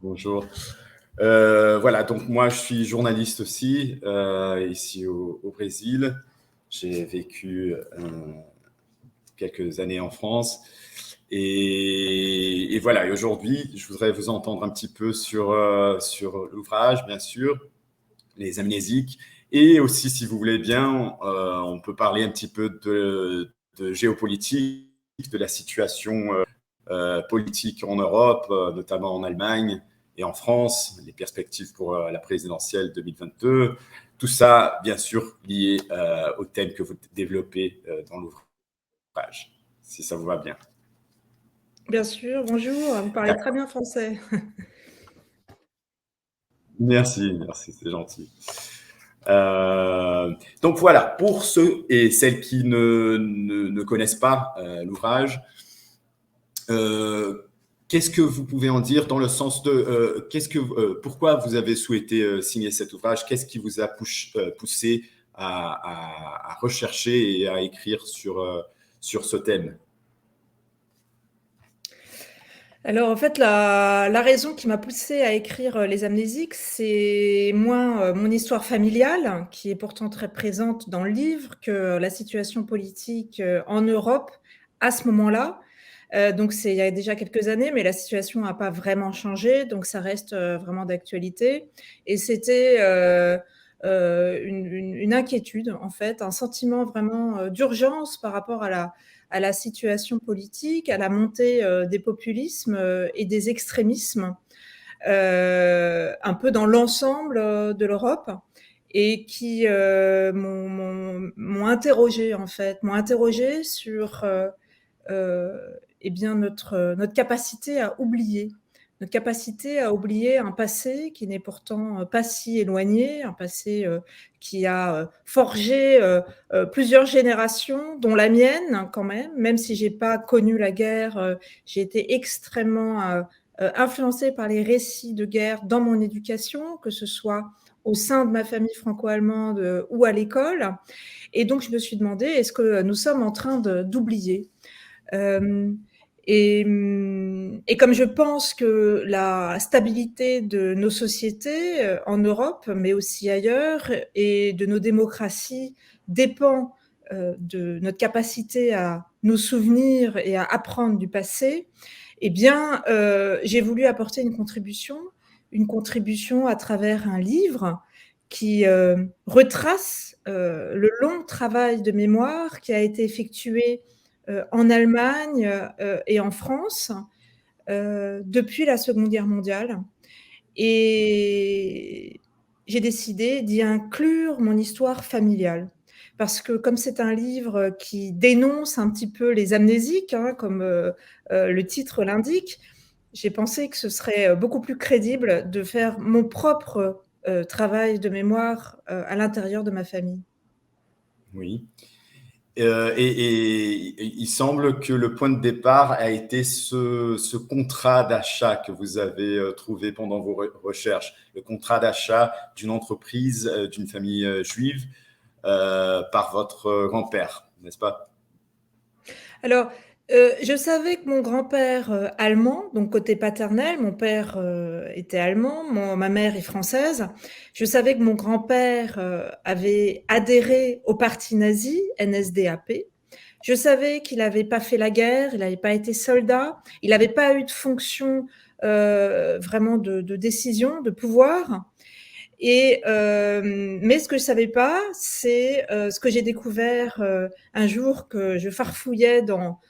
Bonjour. Voilà, donc moi je suis journaliste aussi, ici au Brésil. J'ai vécu quelques années en France. Et voilà, et aujourd'hui, je voudrais vous entendre un petit peu sur l'ouvrage, bien sûr, Les Amnésiques. Et aussi, si vous voulez bien, on peut parler un petit peu de géopolitique, de la situation politique en Europe, notamment en Allemagne et en France, les perspectives pour la présidentielle 2022. Tout ça, bien sûr, lié au thème que vous développez dans l'ouvrage, si ça vous va bien. Bien sûr, bonjour, vous parlez très D'accord. bien français. Merci, merci, c'est gentil. Donc voilà, pour ceux et celles qui ne connaissent pas l'ouvrage, qu'est-ce que vous pouvez en dire dans le sens de pourquoi vous avez souhaité signer cet ouvrage? Qu'est-ce qui vous a poussé à rechercher et à écrire sur ce thème? Alors en fait, la raison qui m'a poussée à écrire Les Amnésiques, c'est moins mon histoire familiale, qui est pourtant très présente dans le livre, que la situation politique en Europe à ce moment-là. Donc c'est il y a déjà quelques années, mais la situation n'a pas vraiment changé, donc ça reste vraiment d'actualité. Et c'était une inquiétude, en fait, un sentiment vraiment d'urgence par rapport à la situation politique, à la montée des populismes et des extrémismes, un peu dans l'ensemble de l'Europe, et qui m'ont interrogée, en fait, m'ont interrogée sur eh bien notre capacité à oublier un passé qui n'est pourtant pas si éloigné, un passé qui a forgé plusieurs générations, dont la mienne quand même si j'ai pas connu la guerre, j'ai été extrêmement influencée par les récits de guerre dans mon éducation, que ce soit au sein de ma famille franco-allemande ou à l'école. Et donc je me suis demandé, est-ce que nous sommes en train d'oublier euh, et comme je pense que la stabilité de nos sociétés en Europe, mais aussi ailleurs, et de nos démocraties dépend de notre capacité à nous souvenir et à apprendre du passé, eh bien, j'ai voulu apporter une contribution à travers un livre qui retrace le long travail de mémoire qui a été effectué en Allemagne et en France depuis la Seconde Guerre mondiale. Et j'ai décidé d'y inclure mon histoire familiale. Parce que comme c'est un livre qui dénonce un petit peu les amnésiques, hein, comme le titre l'indique, j'ai pensé que ce serait beaucoup plus crédible de faire mon propre travail de mémoire à l'intérieur de ma famille. Oui. Et il semble que le point de départ a été ce contrat d'achat que vous avez trouvé pendant vos recherches, le contrat d'achat d'une entreprise, d'une famille juive par votre grand-père, n'est-ce pas? Alors, je savais que mon grand-père allemand, donc côté paternel, mon père était allemand, ma mère est française. Je savais que mon grand-père avait adhéré au parti nazi, NSDAP. Je savais qu'il n'avait pas fait la guerre, il n'avait pas été soldat, il n'avait pas eu de fonction vraiment de décision, de pouvoir. Mais ce que je savais pas, c'est ce que j'ai découvert un jour que je farfouillais dans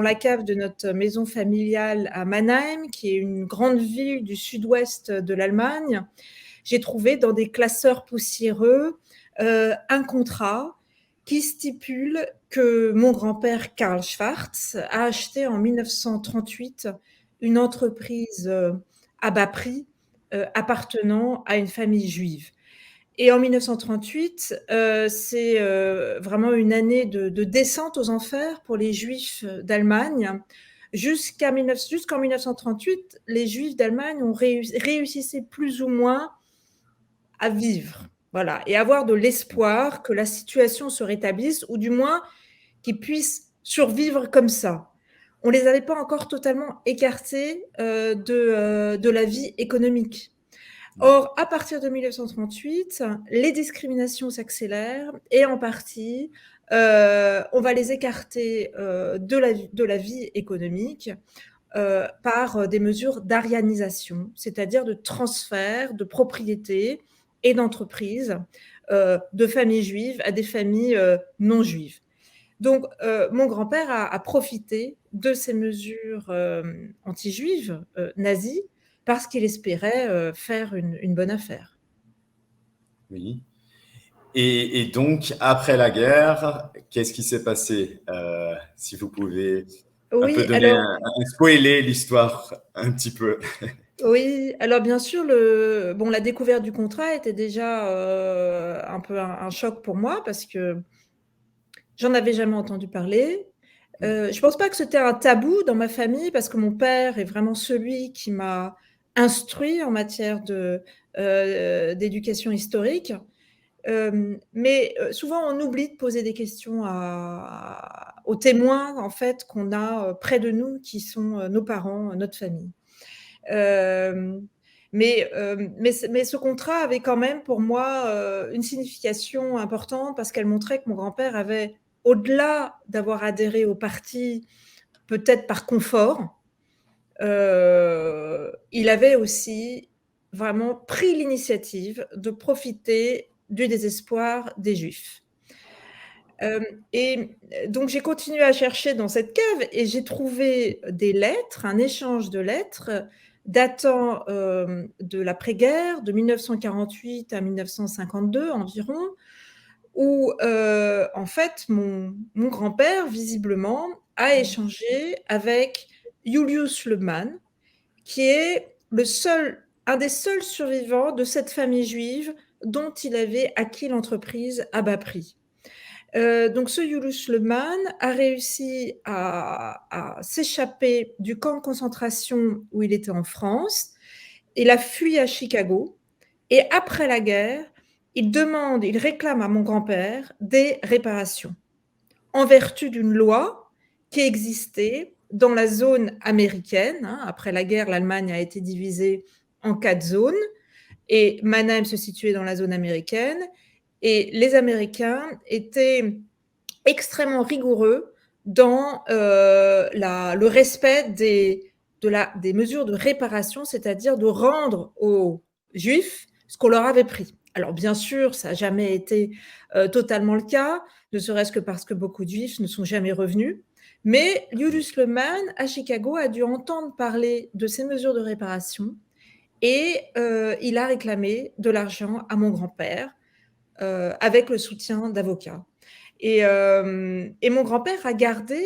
la cave de notre maison familiale à Mannheim, qui est une grande ville du sud-ouest de l'Allemagne. J'ai trouvé dans des classeurs poussiéreux un contrat qui stipule que mon grand-père Karl Schwarz a acheté en 1938 une entreprise à bas prix appartenant à une famille juive. Et en 1938, c'est vraiment une année de descente aux enfers pour les Juifs d'Allemagne. Jusqu'en 1938, les Juifs d'Allemagne ont réussissaient plus ou moins à vivre, voilà, et avoir de l'espoir que la situation se rétablisse, ou du moins qu'ils puissent survivre comme ça. on les avait pas encore totalement écartés de la vie économique. Or, à partir de 1938, les discriminations s'accélèrent et en partie, on va les écarter de la vie économique par des mesures d'arianisation, c'est-à-dire de transfert de propriété et d'entreprise de familles juives à des familles non juives. Donc, mon grand-père a profité de ces mesures anti-juives nazies parce qu'il espérait faire une bonne affaire. Oui. Et donc, après la guerre, qu'est-ce qui s'est passé? Si vous pouvez un peu Oui, donner alors, spoiler l'histoire un petit peu. oui, alors bien sûr, bon, la découverte du contrat était déjà un peu un choc pour moi parce que j'en avais jamais entendu parler. Je pense pas que c'était un tabou dans ma famille parce que mon père est vraiment celui qui m'a instruit en matière d'éducation historique. Mais souvent, on oublie de poser des questions aux témoins en fait qu'on a près de nous, qui sont nos parents, notre famille. Mais ce contrat avait quand même pour moi une signification importante parce qu'elle montrait que mon grand-père avait, au-delà d'avoir adhéré au parti, peut-être par confort, il avait aussi vraiment pris l'initiative de profiter du désespoir des Juifs. Et donc j'ai continué à chercher dans cette cave et j'ai trouvé des lettres, un échange de lettres datant de l'après-guerre, de 1948 à 1952 environ, où en fait mon grand-père, visiblement, a échangé avec Julius Lehmann, qui est un des seuls survivants de cette famille juive dont il avait acquis l'entreprise à bas prix. Donc ce Julius Lehmann a réussi à s'échapper du camp de concentration où il était en France. Il a fui à Chicago et après la guerre, il réclame à mon grand-père des réparations en vertu d'une loi qui existait dans la zone américaine. Après la guerre, l'Allemagne a été divisée en 4 zones et Mannheim se situait dans la zone américaine. Et les Américains étaient extrêmement rigoureux dans le respect des mesures de réparation, c'est-à-dire de rendre aux Juifs ce qu'on leur avait pris. Alors bien sûr, ça n'a jamais été totalement le cas, ne serait-ce que parce que beaucoup de Juifs ne sont jamais revenus. Mais Julius Lehmann, à Chicago, a dû entendre parler de ces mesures de réparation et il a réclamé de l'argent à mon grand-père avec le soutien d'avocats. Et mon grand-père a gardé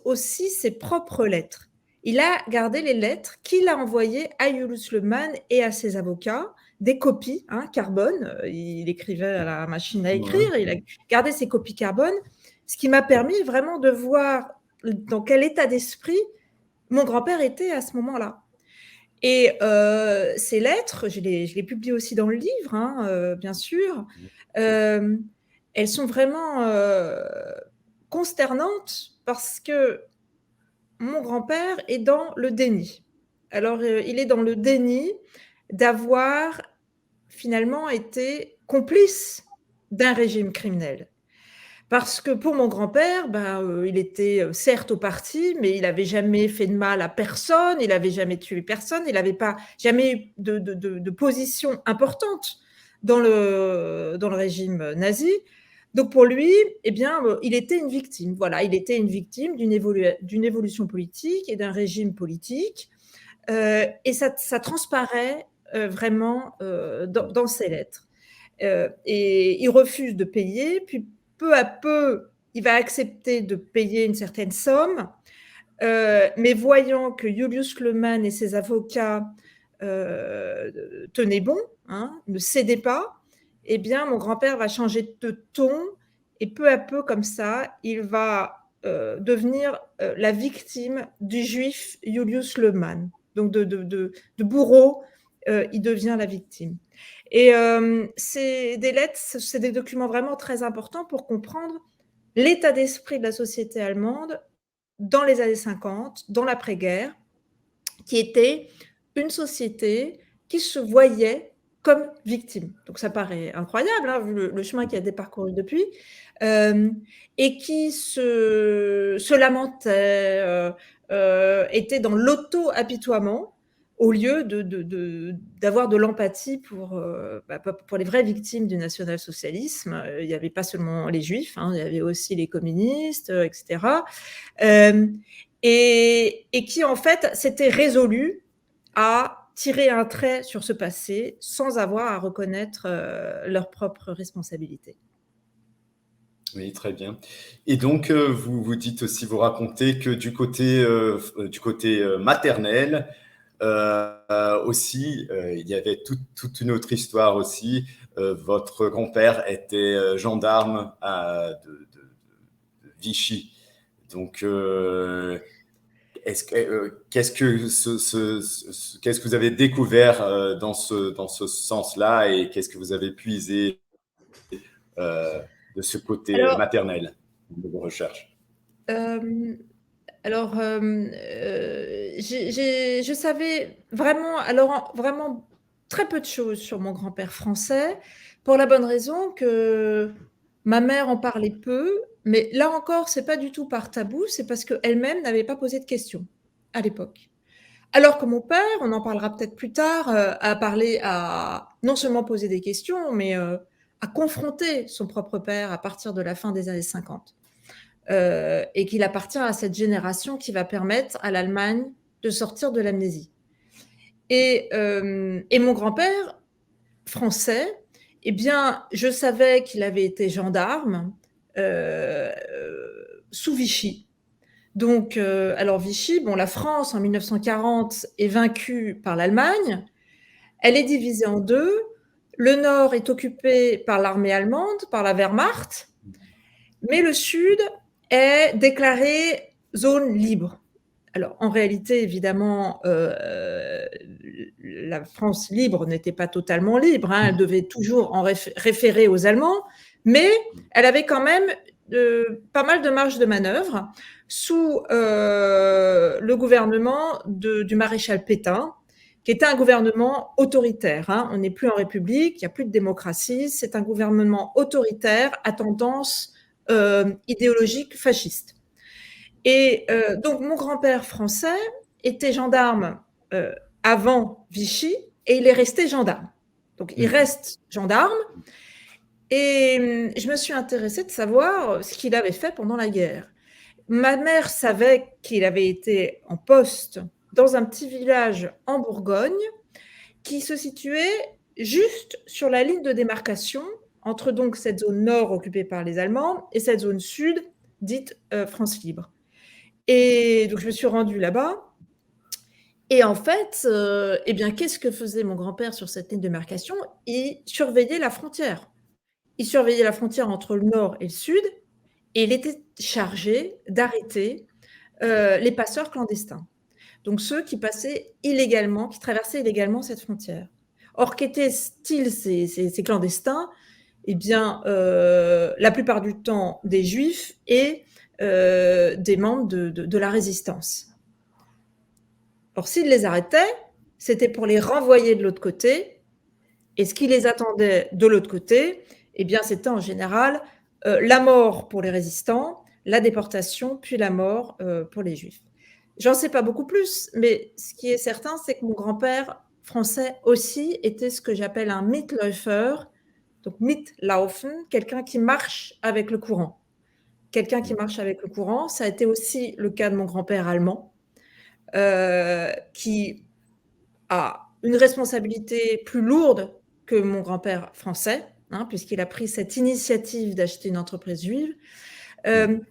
aussi ses propres lettres. Il a gardé les lettres qu'il a envoyées à Julius Lehmann et à ses avocats, des copies carbone. Il écrivait à la machine à écrire, Ouais. il a gardé ses copies carbone, ce qui m'a permis vraiment de voir dans quel état d'esprit mon grand-père était à ce moment-là. Et ces lettres, je les publie aussi dans le livre, bien sûr. Elles sont vraiment consternantes parce que mon grand-père est dans le déni. Alors, il est dans le déni d'avoir finalement été complice d'un régime criminel. Parce que pour mon grand-père, il était certes au parti, mais il n'avait jamais fait de mal à personne, il n'avait jamais tué personne, il n'avait pas jamais eu de position importante dans le régime nazi. Donc pour lui, eh bien, il était une victime. Voilà, il était une victime d'une évolution politique et d'un régime politique. Et ça transparaît vraiment dans ses lettres. Et il refuse de payer, puis peu à peu, il va accepter de payer une certaine somme, mais voyant que Julius Lehmann et ses avocats tenaient bon, ne cédaient pas, eh bien, mon grand-père va changer de ton et peu à peu, comme ça, il va devenir la victime du juif Julius Lehmann. Donc, de bourreau, il devient la victime. Et c'est des lettres, c'est des documents vraiment très importants pour comprendre l'état d'esprit de la société allemande dans les années 50, dans l'après-guerre, qui était une société qui se voyait comme victime. Donc ça paraît incroyable, hein, vu le chemin qui a été parcouru depuis, et qui se lamentait, était dans l'auto-apitoiement au lieu d'avoir de l'empathie pour les vraies victimes du national-socialisme. Il n'y avait pas seulement les juifs, hein, il y avait aussi les communistes, etc. Et qui en fait s'était résolu à tirer un trait sur ce passé sans avoir à reconnaître leur propre responsabilité. Oui, très bien. Et donc, vous dites aussi, vous racontez que du côté maternel, aussi, il y avait toute une autre histoire aussi. Votre grand-père était gendarme de Vichy. Donc, qu'est-ce que vous avez découvert dans ce sens-là et qu'est-ce que vous avez puisé de ce côté Alors, maternel de vos recherches? alors, je savais vraiment, alors vraiment très peu de choses sur mon grand-père français, pour la bonne raison que ma mère en parlait peu, mais là encore, c'est pas du tout par tabou, c'est parce qu'elle-même n'avait pas posé de questions à l'époque. Alors que mon père, on en parlera peut-être plus tard, a non seulement posé des questions, mais a confronté son propre père à partir de la fin des années 50. Et qu'il appartient à cette génération qui va permettre à l'Allemagne de sortir de l'amnésie. Et mon grand-père français, eh bien, je savais qu'il avait été gendarme sous Vichy. Donc, alors Vichy, bon, la France en 1940 est vaincue par l'Allemagne. Elle est divisée en deux. Le nord est occupé par l'armée allemande, par la Wehrmacht, mais le sud est déclaré zone libre. Alors, en réalité, évidemment, la France libre n'était pas totalement libre, hein, elle devait toujours en référer aux Allemands, mais elle avait quand même pas mal de marge de manœuvre sous le gouvernement du maréchal Pétain, qui était un gouvernement autoritaire. Hein. On n'est plus en République, il n'y a plus de démocratie, c'est un gouvernement autoritaire à tendance idéologique fasciste. Et donc, mon grand-père français était gendarme avant Vichy et il est resté gendarme. Donc, il reste gendarme. Et je me suis intéressée de savoir ce qu'il avait fait pendant la guerre. Ma mère savait qu'il avait été en poste dans un petit village en Bourgogne qui se situait juste sur la ligne de démarcation entre donc cette zone nord occupée par les Allemands et cette zone sud dite France libre. Et donc je me suis rendue là-bas. Et en fait, eh bien, qu'est-ce que faisait mon grand-père sur cette ligne de démarcation? Il surveillait la frontière. Il surveillait la frontière entre le nord et le sud, et il était chargé d'arrêter les passeurs clandestins. Donc ceux qui passaient illégalement, qui traversaient illégalement cette frontière. Or, qu'étaient-ils ces clandestins? Eh bien, la plupart du temps, des juifs et des membres de la résistance. Or, s'ils les arrêtaient, c'était pour les renvoyer de l'autre côté. Et ce qui les attendait de l'autre côté, eh bien, c'était en général la mort pour les résistants, la déportation, puis la mort pour les juifs. J'en sais pas beaucoup plus, mais ce qui est certain, c'est que mon grand-père français aussi était ce que j'appelle un Mitläufer, donc mitlaufen, quelqu'un qui marche avec le courant. Quelqu'un qui marche avec le courant, ça a été aussi le cas de mon grand-père allemand, qui a une responsabilité plus lourde que mon grand-père français, hein, puisqu'il a pris cette initiative d'acheter une entreprise juive.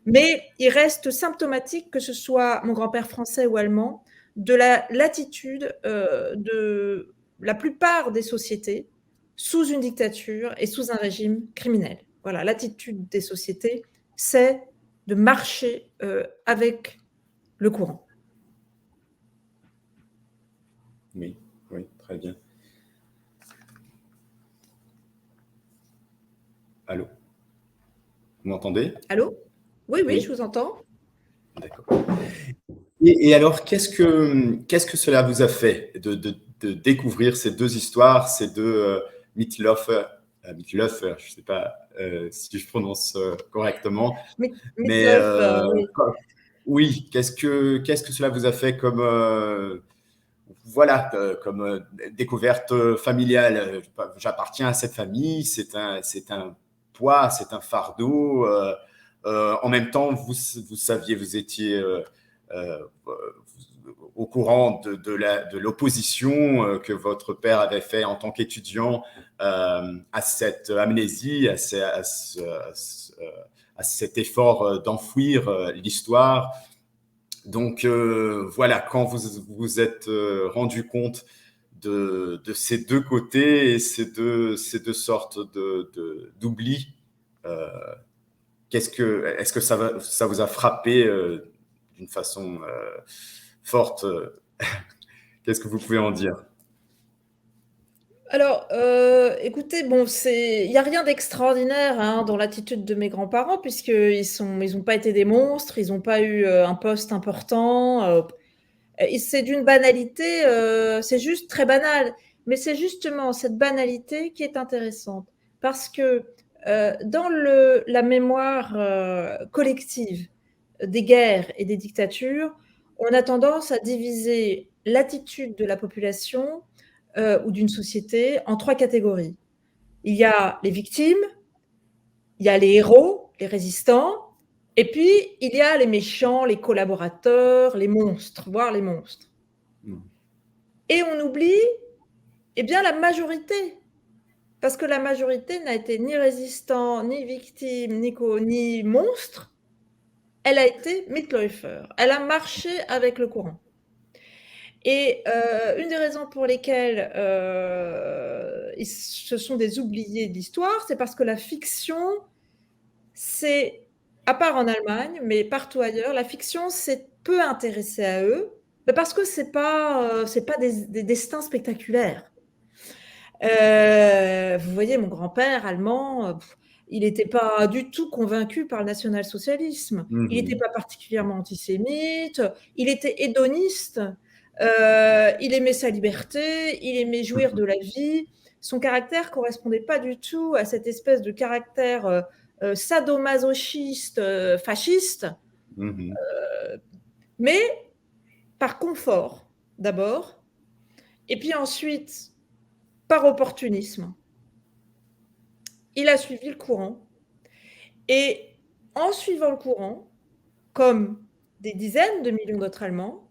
Mais il reste symptomatique, que ce soit mon grand-père français ou allemand, de la latitude de la plupart des sociétés sous une dictature et sous un régime criminel. Voilà, l'attitude des sociétés, c'est de marcher avec le courant. Oui, oui, très bien. Allô? Vous m'entendez? Allô? Oui, oui, Oui. je vous entends. D'accord. Et alors, qu'est-ce que cela vous a fait de découvrir ces deux histoires, ces deux Mitlofer, Mitlofer, je ne sais pas si je prononce correctement, mais Mitläufer, oui. oui, qu'est-ce que cela vous a fait comme voilà, comme découverte familiale? J'appartiens à cette famille, c'est un poids, c'est un fardeau. En même temps, vous saviez, vous étiez euh, au courant de l'opposition que votre père avait fait en tant qu'étudiant à cette amnésie, à cet effort d'enfouir l'histoire. Donc voilà, quand vous vous êtes rendu compte de ces deux côtés et ces deux sortes d'oubli, euh, est-ce que ça vous a frappé d'une façon forte? Qu'est-ce que vous pouvez en dire? Alors, écoutez, bon, il y a rien d'extraordinaire, hein, dans l'attitude de mes grands-parents ils ont pas été des monstres, ils ont pas eu, un poste important, et c'est d'une banalité, c'est juste très banal. Mais c'est justement cette banalité qui est intéressante parce que, dans la mémoire, collective des guerres et des dictatures, on a tendance à diviser l'attitude de la population, ou d'une société en 3 catégories. Il y a les victimes, il y a les héros, les résistants, et puis il y a les méchants, les collaborateurs, les monstres, voire les monstres. Mm. Et on oublie, eh bien, la majorité, parce que la majorité n'a été ni résistant, ni victime, ni monstre, elle a été Mitläufer. Elle a marché avec le courant. Et une des raisons pour lesquelles ce sont des oubliés de l'histoire, c'est parce que la fiction, c'est, à part en Allemagne, mais partout ailleurs, la fiction s'est peu intéressée à eux, mais parce que c'est pas des destins spectaculaires. Vous voyez, mon grand-père allemand, il n'était pas du tout convaincu par le national-socialisme. Il n'était Mhm. pas particulièrement antisémite, il était hédoniste, il aimait sa liberté, il aimait jouir de la vie. Son caractère correspondait pas du tout à cette espèce de caractère sadomasochiste, fasciste, Mhm. mais par confort d'abord, et puis ensuite par opportunisme. Il a suivi le courant. Et en suivant le courant, comme des dizaines de millions d'autres Allemands,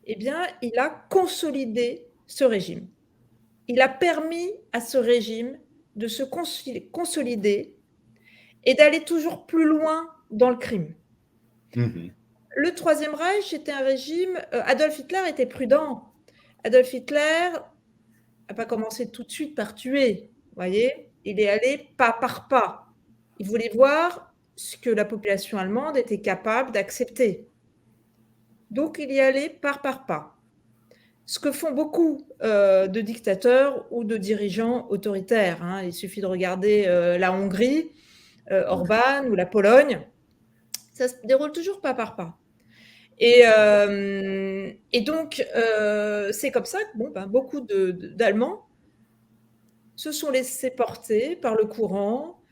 eh bien, il a consolidé ce régime. Il a permis à ce régime de se consolider et d'aller toujours plus loin dans le crime. Mhm. Le Troisième Reich était un régime. Adolf Hitler était prudent. Adolf Hitler n'a pas commencé tout de suite par tuer. Vous voyez, il est allé pas par pas. Il voulait voir ce que la population allemande était capable d'accepter. Donc, il y allait pas par pas. Ce que font beaucoup de dictateurs ou de dirigeants autoritaires. Hein. Il suffit de regarder la Hongrie, Orban ou la Pologne. Ça se déroule toujours pas par pas. Et donc, c'est comme ça que beaucoup d'Allemands se sont laissés porter par le courant,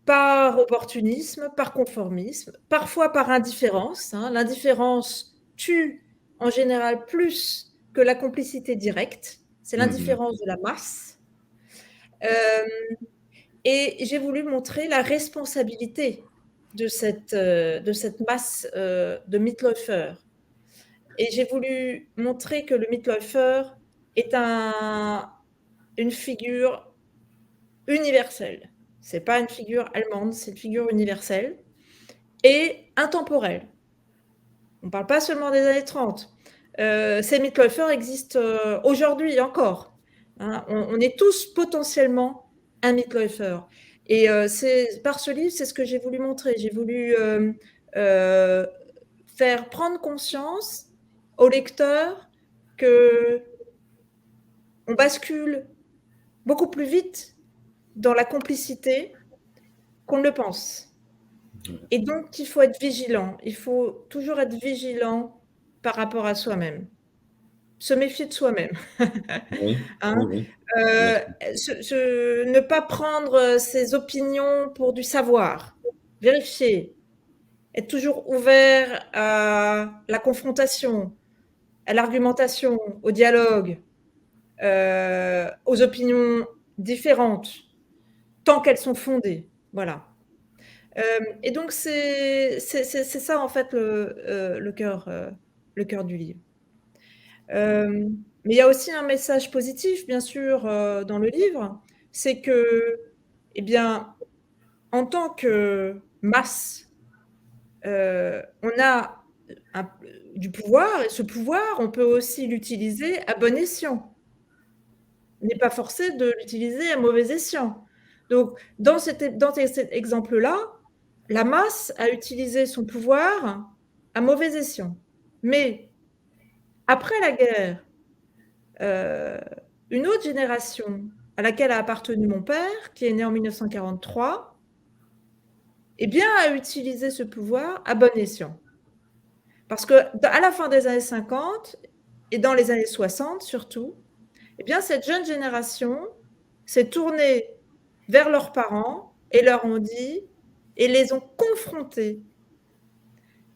par opportunisme, par conformisme, parfois par indifférence. Hein. L'indifférence tue en général plus que la complicité directe. C'est Mhm. l'indifférence de la masse. Euh, et j'ai voulu montrer la responsabilité de cette masse de Mitläufer. Et j'ai voulu montrer que le Mitläufer est une figure universelle. Ce n'est pas une figure allemande, c'est une figure universelle et intemporelle. On ne parle pas seulement des années 30. Ces Mitläufer existent aujourd'hui encore. Hein. On est tous potentiellement un Mitläufer. Et par ce livre, c'est ce que j'ai voulu montrer. J'ai voulu euh, faire prendre conscience au lecteur que on bascule beaucoup plus vite dans la complicité qu'on ne le pense. Et donc, il faut être vigilant. Il faut toujours être vigilant par rapport à soi-même. Se méfier de soi-même. Oui, Hein? oui, oui, bien sûr. Ne pas prendre ses opinions pour du savoir. Vérifier. Être toujours ouvert à la confrontation, à l'argumentation, au dialogue, aux opinions différentes, tant qu'elles sont fondées. Voilà. Et donc, c'est ça, en fait, le cœur du livre. Mais il y a aussi un message positif, bien sûr, dans le livre, c'est que, eh bien, en tant que masse, on a du pouvoir, et ce pouvoir, on peut aussi l'utiliser à bon escient. On n'est pas forcé de l'utiliser à mauvais escient. Donc, dans cet exemple-là, la masse a utilisé son pouvoir à mauvais escient. Mais après la guerre, une autre génération à laquelle a appartenu mon père, qui est né en 1943, eh bien, a utilisé ce pouvoir à bon escient. Parce qu'à la fin des années 50 et dans les années 60 surtout, eh bien, cette jeune génération s'est tournée vers leurs parents et leur ont dit, et les ont confrontés,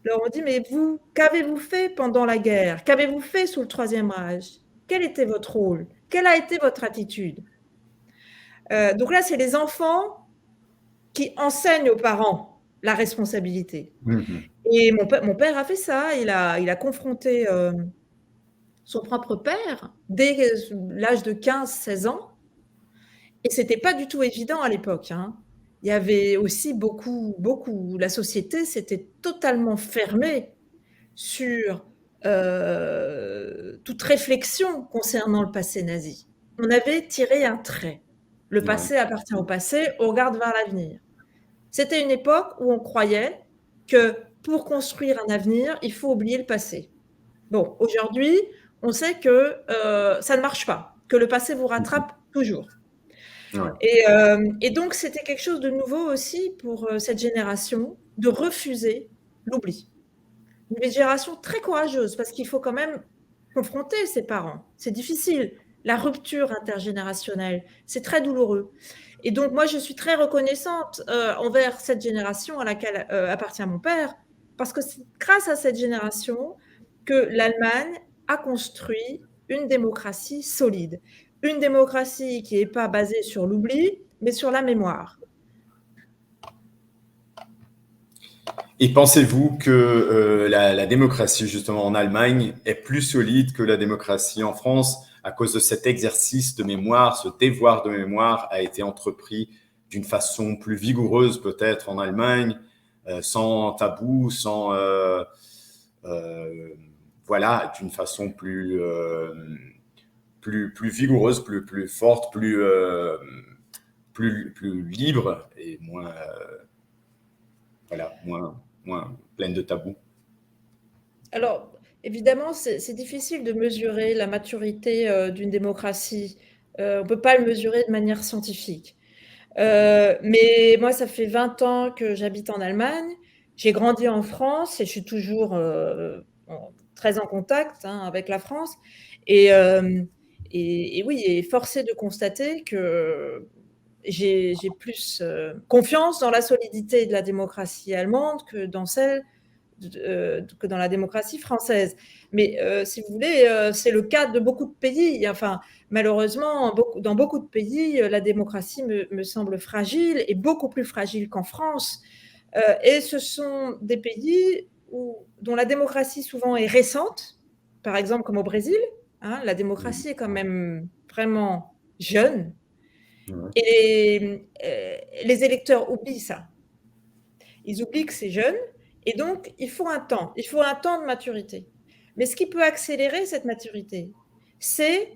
leur ont dit, mais vous, qu'avez-vous fait pendant la guerre? Qu'avez-vous fait sous le Troisième Reich? Quel était votre rôle? Quelle a été votre attitude? Donc là, c'est les enfants qui enseignent aux parents la responsabilité. Mhm. Et mon père a fait ça, il a confronté son propre père dès l'âge de 15-16 ans. Et c'était pas du tout évident à l'époque, hein. Il y avait aussi la société s'était totalement fermée sur toute réflexion concernant le passé nazi. On avait tiré un trait. Le Ouais. passé appartient au passé, on regarde vers l'avenir. C'était une époque où on croyait que pour construire un avenir, il faut oublier le passé. Bon, aujourd'hui, on sait que ça ne marche pas, que le passé vous Mhm. rattrape toujours. Ouais. Et donc, c'était quelque chose de nouveau aussi pour cette génération, de refuser l'oubli. Une génération très courageuse, parce qu'il faut quand même confronter ses parents. C'est difficile. La rupture intergénérationnelle, c'est très douloureux. Et donc, moi, je suis très reconnaissante envers cette génération à laquelle appartient mon père, parce que c'est grâce à cette génération que l'Allemagne a construit une démocratie solide. Une démocratie qui n'est pas basée sur l'oubli, mais sur la mémoire. Et pensez-vous que la démocratie, justement, en Allemagne est plus solide que la démocratie en France à cause de cet exercice de mémoire, ce devoir de mémoire a été entrepris d'une façon plus vigoureuse peut-être en Allemagne, sans tabou, sans euh, voilà, d'une façon plus vigoureuse, plus forte, plus libre et moins voilà, moins pleine de tabous. Alors, évidemment, c'est difficile de mesurer la maturité d'une démocratie. On ne peut pas le mesurer de manière scientifique. Mais moi, ça fait 20 ans que j'habite en Allemagne. J'ai grandi en France et je suis toujours très en contact hein, avec la France. Et, euh, et oui, et forcé de constater que j'ai plus confiance dans la solidité de la démocratie allemande que dans celle que dans la démocratie française. Mais si vous voulez, c'est le cas de beaucoup de pays. Enfin, malheureusement, dans beaucoup de pays, la démocratie me semble fragile et beaucoup plus fragile qu'en France. Et ce sont des pays dont la démocratie souvent est récente, par exemple comme au Brésil. Hein, la démocratie est quand même vraiment jeune. Ouais. Et les électeurs oublient ça. Ils oublient que c'est jeune et donc il faut un temps de maturité. Mais ce qui peut accélérer cette maturité, c'est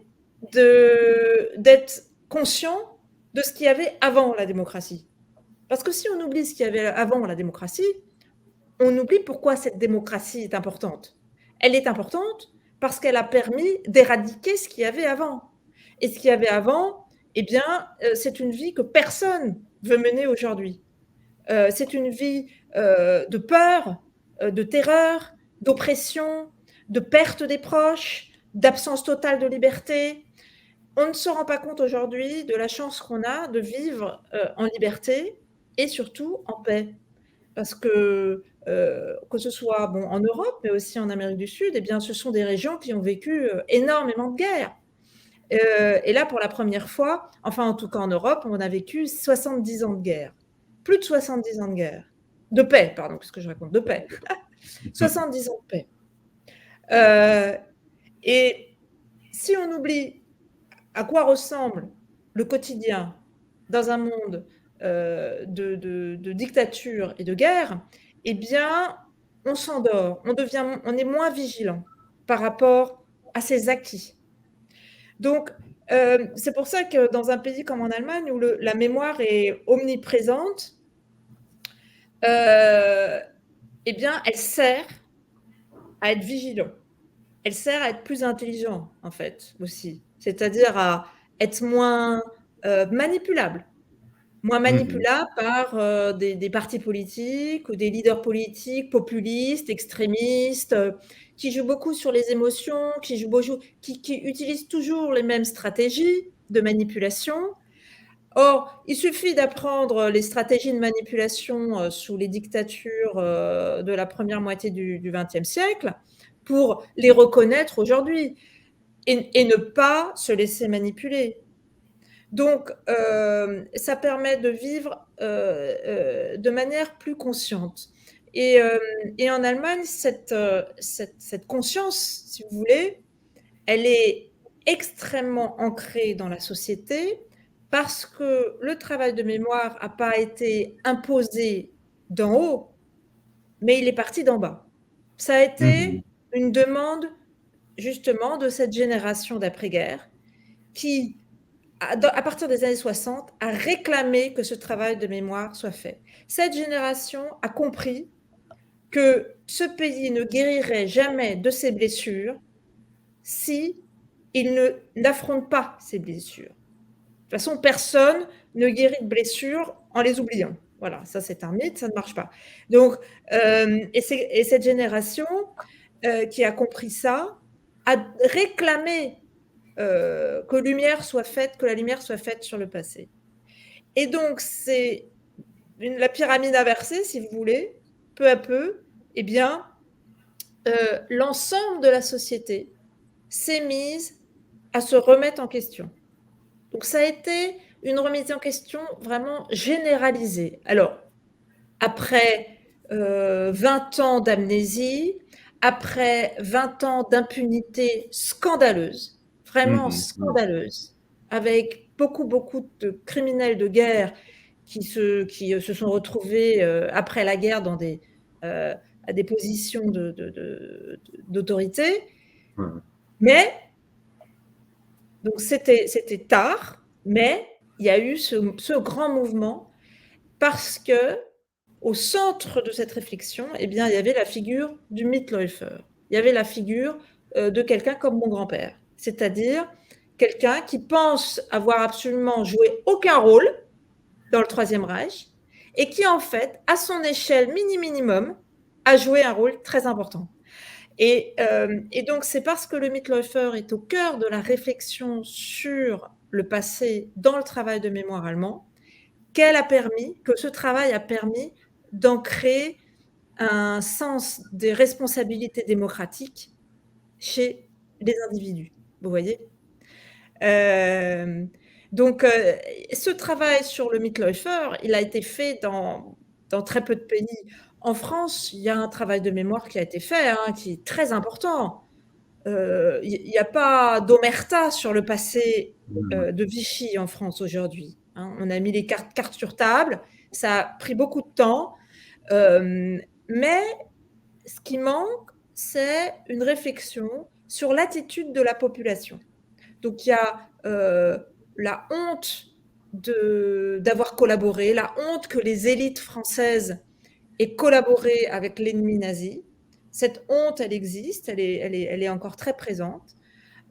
d'être conscient de ce qu'il y avait avant la démocratie. Parce que si on oublie ce qu'il y avait avant la démocratie, on oublie pourquoi cette démocratie est importante. Elle est importante parce qu'elle a permis d'éradiquer ce qu'il y avait avant. Et ce qu'il y avait avant, eh bien, c'est une vie que personne veut mener aujourd'hui. C'est une vie de peur, de terreur, d'oppression, de perte des proches, d'absence totale de liberté. On ne se rend pas compte aujourd'hui de la chance qu'on a de vivre en liberté et surtout en paix. Parce que ce soit bon, en Europe, mais aussi en Amérique du Sud, eh bien, ce sont des régions qui ont vécu énormément de guerres. Et là, pour la première fois, enfin en tout cas en Europe, on a vécu 70 ans de guerre. Plus de 70 ans de guerre. De paix, pardon, qu'est-ce que je raconte? De paix. 70 ans de paix. Et si on oublie à quoi ressemble le quotidien dans un monde de dictature et de guerre, eh bien, on s'endort, on est moins vigilant par rapport à ses acquis. Donc, c'est pour ça que dans un pays comme en Allemagne, où la mémoire est omniprésente, eh bien, elle sert à être vigilant. Elle sert à être plus intelligent, en fait, aussi. C'est-à-dire à être moins manipulable. Moins manipulable par des partis politiques ou des leaders politiques populistes, extrémistes, qui jouent beaucoup sur les émotions, qui utilisent toujours les mêmes stratégies de manipulation. Or, il suffit d'apprendre les stratégies de manipulation sous les dictatures de la première moitié du XXe siècle pour les reconnaître aujourd'hui et ne pas se laisser manipuler. Donc, ça permet de vivre de manière plus consciente. Et en Allemagne, cette conscience, si vous voulez, elle est extrêmement ancrée dans la société parce que le travail de mémoire n'a pas été imposé d'en haut, mais il est parti d'en bas. Ça a été une demande justement de cette génération d'après-guerre qui, à partir des années 60, a réclamé que ce travail de mémoire soit fait. Cette génération a compris que ce pays ne guérirait jamais de ses blessures si il n'affronte pas ses blessures. De toute façon, personne ne guérit de blessures en les oubliant. Voilà, ça c'est un mythe, ça ne marche pas. Donc, et cette génération qui a compris ça a réclamé que la lumière soit faite sur le passé. Et donc, c'est la pyramide inversée, si vous voulez, peu à peu, eh bien, l'ensemble de la société s'est mise à se remettre en question. Donc, ça a été une remise en question vraiment généralisée. Alors, après 20 ans d'amnésie, après 20 ans d'impunité scandaleuse, vraiment scandaleuse, avec beaucoup de criminels de guerre qui se sont retrouvés après la guerre à des positions d'autorité. Mais, donc c'était tard, mais il y a eu ce grand mouvement parce que au centre de cette réflexion, eh bien, il y avait la figure du Mitläufer. Il y avait la figure de quelqu'un comme mon grand-père, c'est-à-dire quelqu'un qui pense avoir absolument joué aucun rôle dans le Troisième Reich et qui, en fait, à son échelle minimum, a joué un rôle très important. Et donc, c'est parce que le Mitläufer est au cœur de la réflexion sur le passé dans le travail de mémoire allemand que ce travail a permis d'ancrer un sens des responsabilités démocratiques chez les individus. Vous voyez donc, ce travail sur le Mitläufer, il a été fait dans très peu de pays. En France, il y a un travail de mémoire qui a été fait, qui est très important. Il n'y a pas d'omerta sur le passé de Vichy en France aujourd'hui. On a mis les cartes sur table, ça a pris beaucoup de temps, mais ce qui manque, c'est une réflexion sur l'attitude de la population. Donc il y a la honte d'avoir collaboré, la honte que les élites françaises aient collaboré avec l'ennemi nazi. Cette honte, elle existe, elle est encore très présente.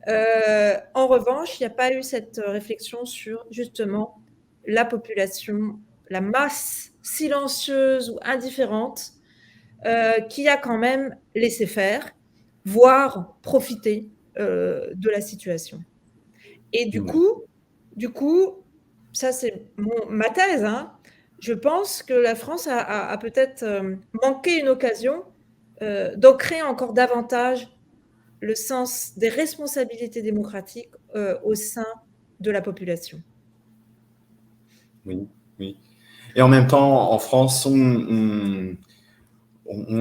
En revanche, il n'y a pas eu cette réflexion sur justement la population la masse silencieuse ou indifférente qui a quand même laissé faire, voire profité de la situation. Et Ouais. du coup, ça c'est ma thèse, hein, je pense que la France a peut-être manqué une occasion d'ancrer encore davantage le sens des responsabilités démocratiques au sein de la population. Oui, oui. Et en même temps, en France, on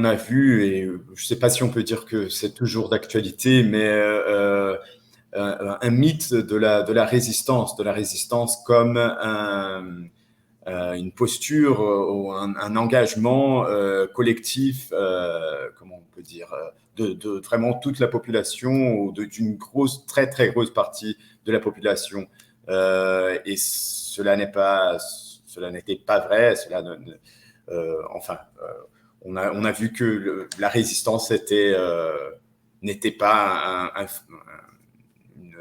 a vu, et je ne sais pas si on peut dire que c'est toujours d'actualité, mais un mythe de la résistance comme une posture ou un engagement collectif, comment on peut dire, de vraiment toute la population ou d'une grosse, très très grosse partie de la population. Et cela n'était pas vrai. Enfin, on a vu que la résistance n'était pas une,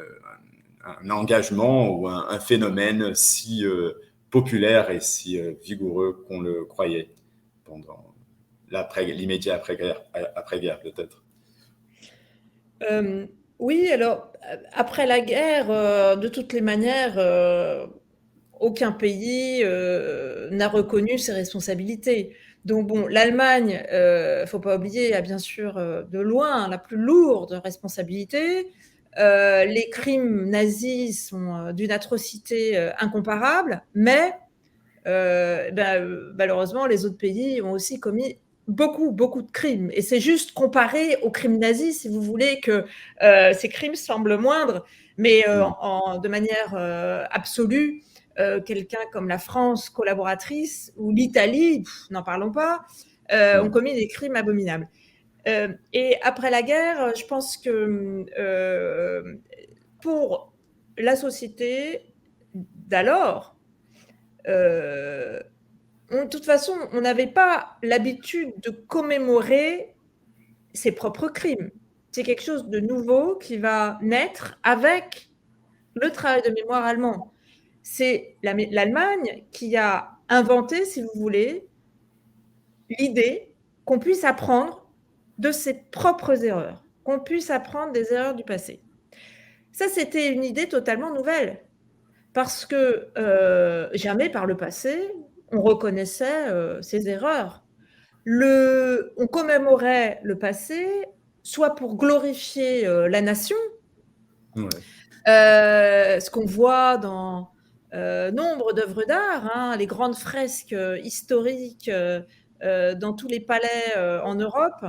un engagement ou un phénomène si populaire et si vigoureux qu'on le croyait pendant l'immédiat après-guerre peut-être. Oui, alors, après la guerre, de toutes les manières, aucun pays n'a reconnu ses responsabilités. Donc bon, l'Allemagne, faut pas oublier, a bien sûr de loin la plus lourde responsabilité. Les crimes nazis sont d'une atrocité incomparable, mais malheureusement, les autres pays ont aussi commis beaucoup, beaucoup de crimes. Et c'est juste comparé aux crimes nazis, si vous voulez, que ces crimes semblent moindres, mais de manière absolue, quelqu'un comme la France collaboratrice ou l'Italie, n'en parlons pas, ont commis des crimes abominables. Et après la guerre, je pense que pour la société d'alors, de toute façon, on n'avait pas l'habitude de commémorer ses propres crimes. C'est quelque chose de nouveau qui va naître avec le travail de mémoire allemand. C'est l'Allemagne qui a inventé, si vous voulez, l'idée qu'on puisse apprendre de ses propres erreurs, qu'on puisse apprendre des erreurs du passé. Ça, c'était une idée totalement nouvelle, parce que jamais par le passé, on reconnaissait ses erreurs. On commémorait le passé, soit pour glorifier la nation, Ouais. ce qu'on voit dans nombre d'œuvres d'art, hein, les grandes fresques historiques dans tous les palais en Europe,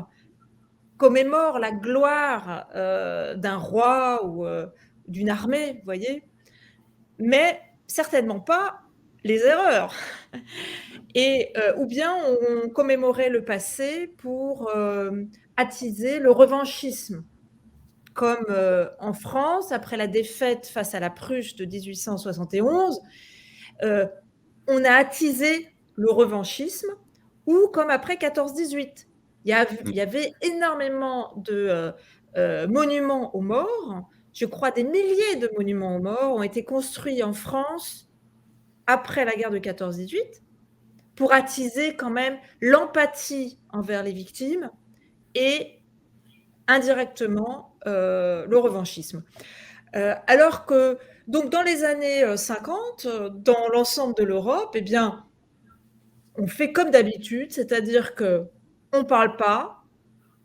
commémorent la gloire d'un roi ou d'une armée, vous voyez, mais certainement pas les erreurs. Et ou bien on commémorait le passé pour attiser le revanchisme, comme en France, après la défaite face à la Prusse de 1871, on a attisé le revanchisme, ou comme après 14-18. Il y avait énormément de monuments aux morts. Je crois des milliers de monuments aux morts ont été construits en France après la guerre de 14-18 pour attiser quand même l'empathie envers les victimes et indirectement le revanchisme. Alors que, donc dans les années 50, dans l'ensemble de l'Europe, eh bien, on fait comme d'habitude, c'est-à-dire qu'on ne parle pas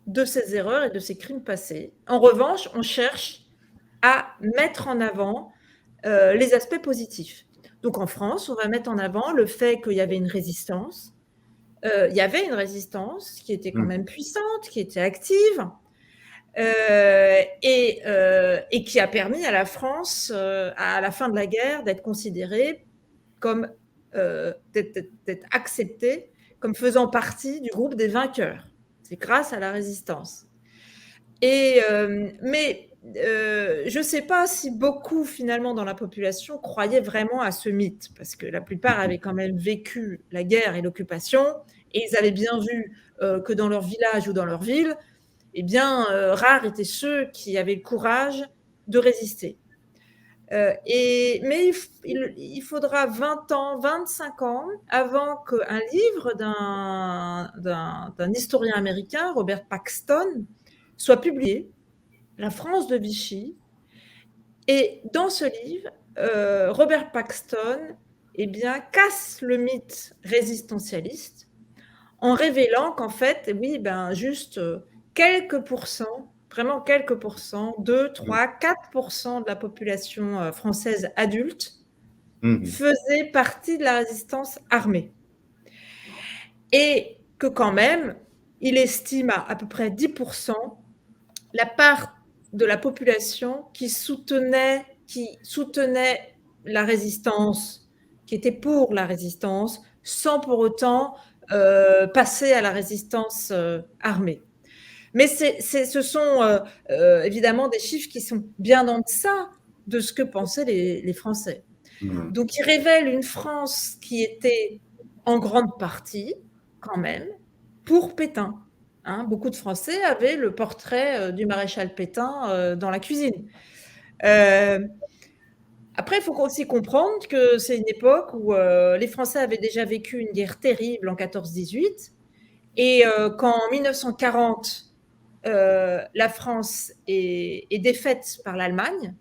de ces erreurs et de ces crimes passés. En revanche, on cherche à mettre en avant les aspects positifs. Donc en France, on va mettre en avant le fait qu'il y avait une résistance. Il y avait une résistance qui était quand même puissante, qui était active, et qui a permis à la France, à la fin de la guerre, d'être considérée comme, d'être acceptée comme faisant partie du groupe des vainqueurs. C'est grâce à la résistance. Mais je ne sais pas si beaucoup, finalement, dans la population, croyaient vraiment à ce mythe, parce que la plupart avaient quand même vécu la guerre et l'occupation, et ils avaient bien vu que dans leur village ou dans leur ville, eh bien, rares étaient ceux qui avaient le courage de résister. Mais il faudra 20 ans, 25 ans avant qu'un livre d'un historien américain, Robert Paxton, soit publié, La France de Vichy. Et dans ce livre, Robert Paxton casse le mythe résistentialiste en révélant qu'en fait, oui, juste quelques pourcents, vraiment quelques pourcents, 2, 3, 4% de la population française adulte faisait partie de la résistance armée. Et que quand même, il estime à peu près 10% la part de la population qui soutenait la résistance, qui était pour la résistance, sans pour autant passer à la résistance armée. Mais ce sont évidemment des chiffres qui sont bien en deçà de ce que pensaient les Français. Donc, ils révèlent une France qui était en grande partie, quand même, pour Pétain. Hein, beaucoup de Français avaient le portrait du maréchal Pétain dans la cuisine. Après, il faut aussi comprendre que c'est une époque où les Français avaient déjà vécu une guerre terrible en 14-18 et qu'en 1940, la France est défaite par l'Allemagne,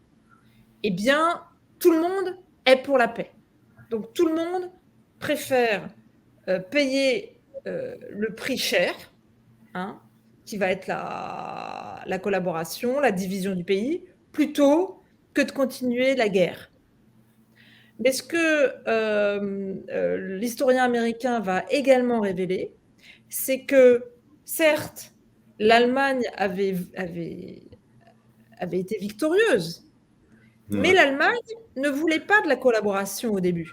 eh bien, tout le monde est pour la paix. Donc, tout le monde préfère payer le prix cher, hein, qui va être la collaboration, la division du pays, plutôt que de continuer la guerre. Mais ce que l'historien américain va également révéler, c'est que, certes, l'Allemagne avait été victorieuse, mais l'Allemagne ne voulait pas de la collaboration au début.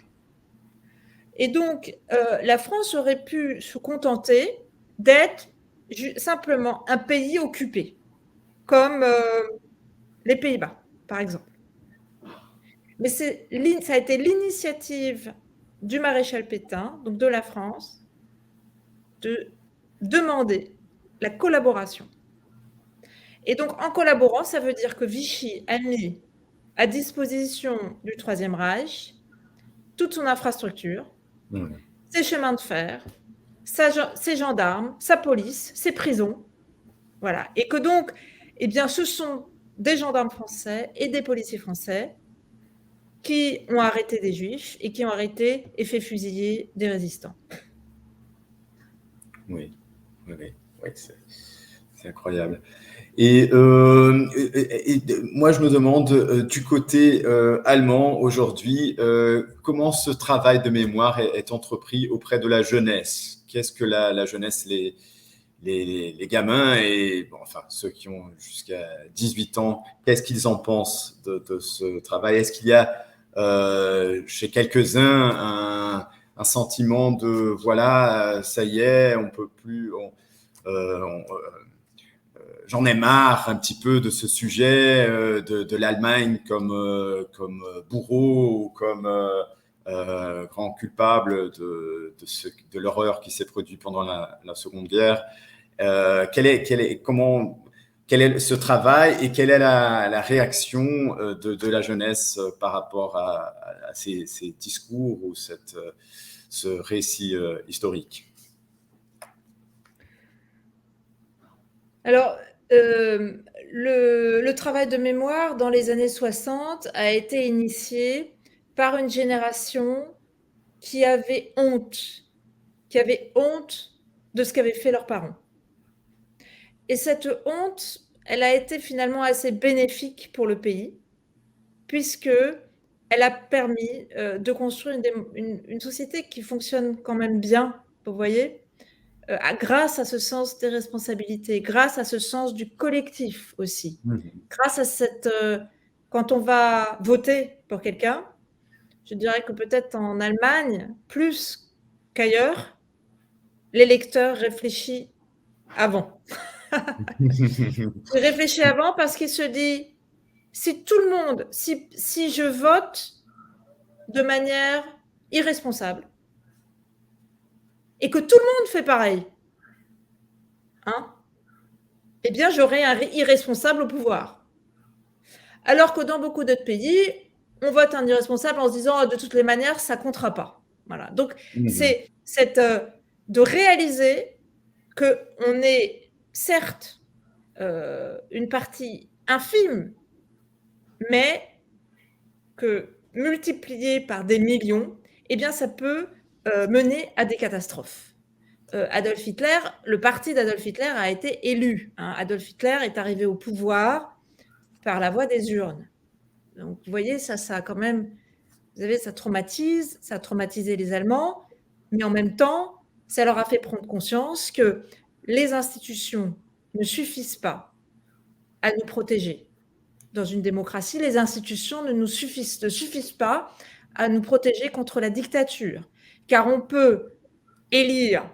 Et donc, la France aurait pu se contenter d'être simplement un pays occupé, comme les Pays-Bas, par exemple. Mais ça a été l'initiative du maréchal Pétain, donc de la France, de demander la collaboration. Et donc, en collaborant, ça veut dire que Vichy a mis à disposition du Troisième Reich toute son infrastructure, ses chemins de fer, ses gendarmes, sa police, ses prisons. Voilà. Et que donc, ce sont des gendarmes français et des policiers français qui ont arrêté des juifs et qui ont arrêté et fait fusiller des résistants. Oui, c'est incroyable. Et moi, je me demande, du côté allemand aujourd'hui, comment ce travail de mémoire est entrepris auprès de la jeunesse? Qu'est-ce que la jeunesse, les gamins et ceux qui ont jusqu'à 18 ans, qu'est-ce qu'ils en pensent de ce travail? Est-ce qu'il y a chez quelques-uns un sentiment de voilà, ça y est, on peut plus, j'en ai marre un petit peu de ce sujet de l'Allemagne comme bourreau ou comme grand culpable de l'horreur qui s'est produite pendant la Seconde Guerre. Quel est ce travail et quelle est la réaction de la jeunesse par rapport à ces discours ou ce récit historique? Alors, le travail de mémoire dans les années 60 a été initié par une génération qui avait honte de ce qu'avaient fait leurs parents. Et cette honte, elle a été finalement assez bénéfique pour le pays, puisque elle a permis de construire une société qui fonctionne quand même bien, vous voyez, grâce à ce sens des responsabilités, grâce à ce sens du collectif aussi, grâce à quand on va voter pour quelqu'un, je dirais que peut-être en Allemagne, plus qu'ailleurs, l'électeur réfléchit avant. Il réfléchit avant parce qu'il se dit, si tout le monde, si je vote de manière irresponsable et que tout le monde fait pareil, hein, eh bien, j'aurai un irresponsable au pouvoir. Alors que dans beaucoup d'autres pays, on vote un irresponsable en se disant de toutes les manières, ça ne comptera pas. Voilà. Donc, c'est de réaliser qu'on est certes une partie infime, mais que multiplié par des millions, eh bien, ça peut mener à des catastrophes. Adolf Hitler, le parti d'Adolf Hitler a été élu. Adolf Hitler est arrivé au pouvoir par la voie des urnes. Donc, vous voyez, ça quand même, vous savez, ça a traumatisé les Allemands, mais en même temps, ça leur a fait prendre conscience que les institutions ne suffisent pas à nous protéger. Dans une démocratie, les institutions ne suffisent pas à nous protéger contre la dictature, car on peut élire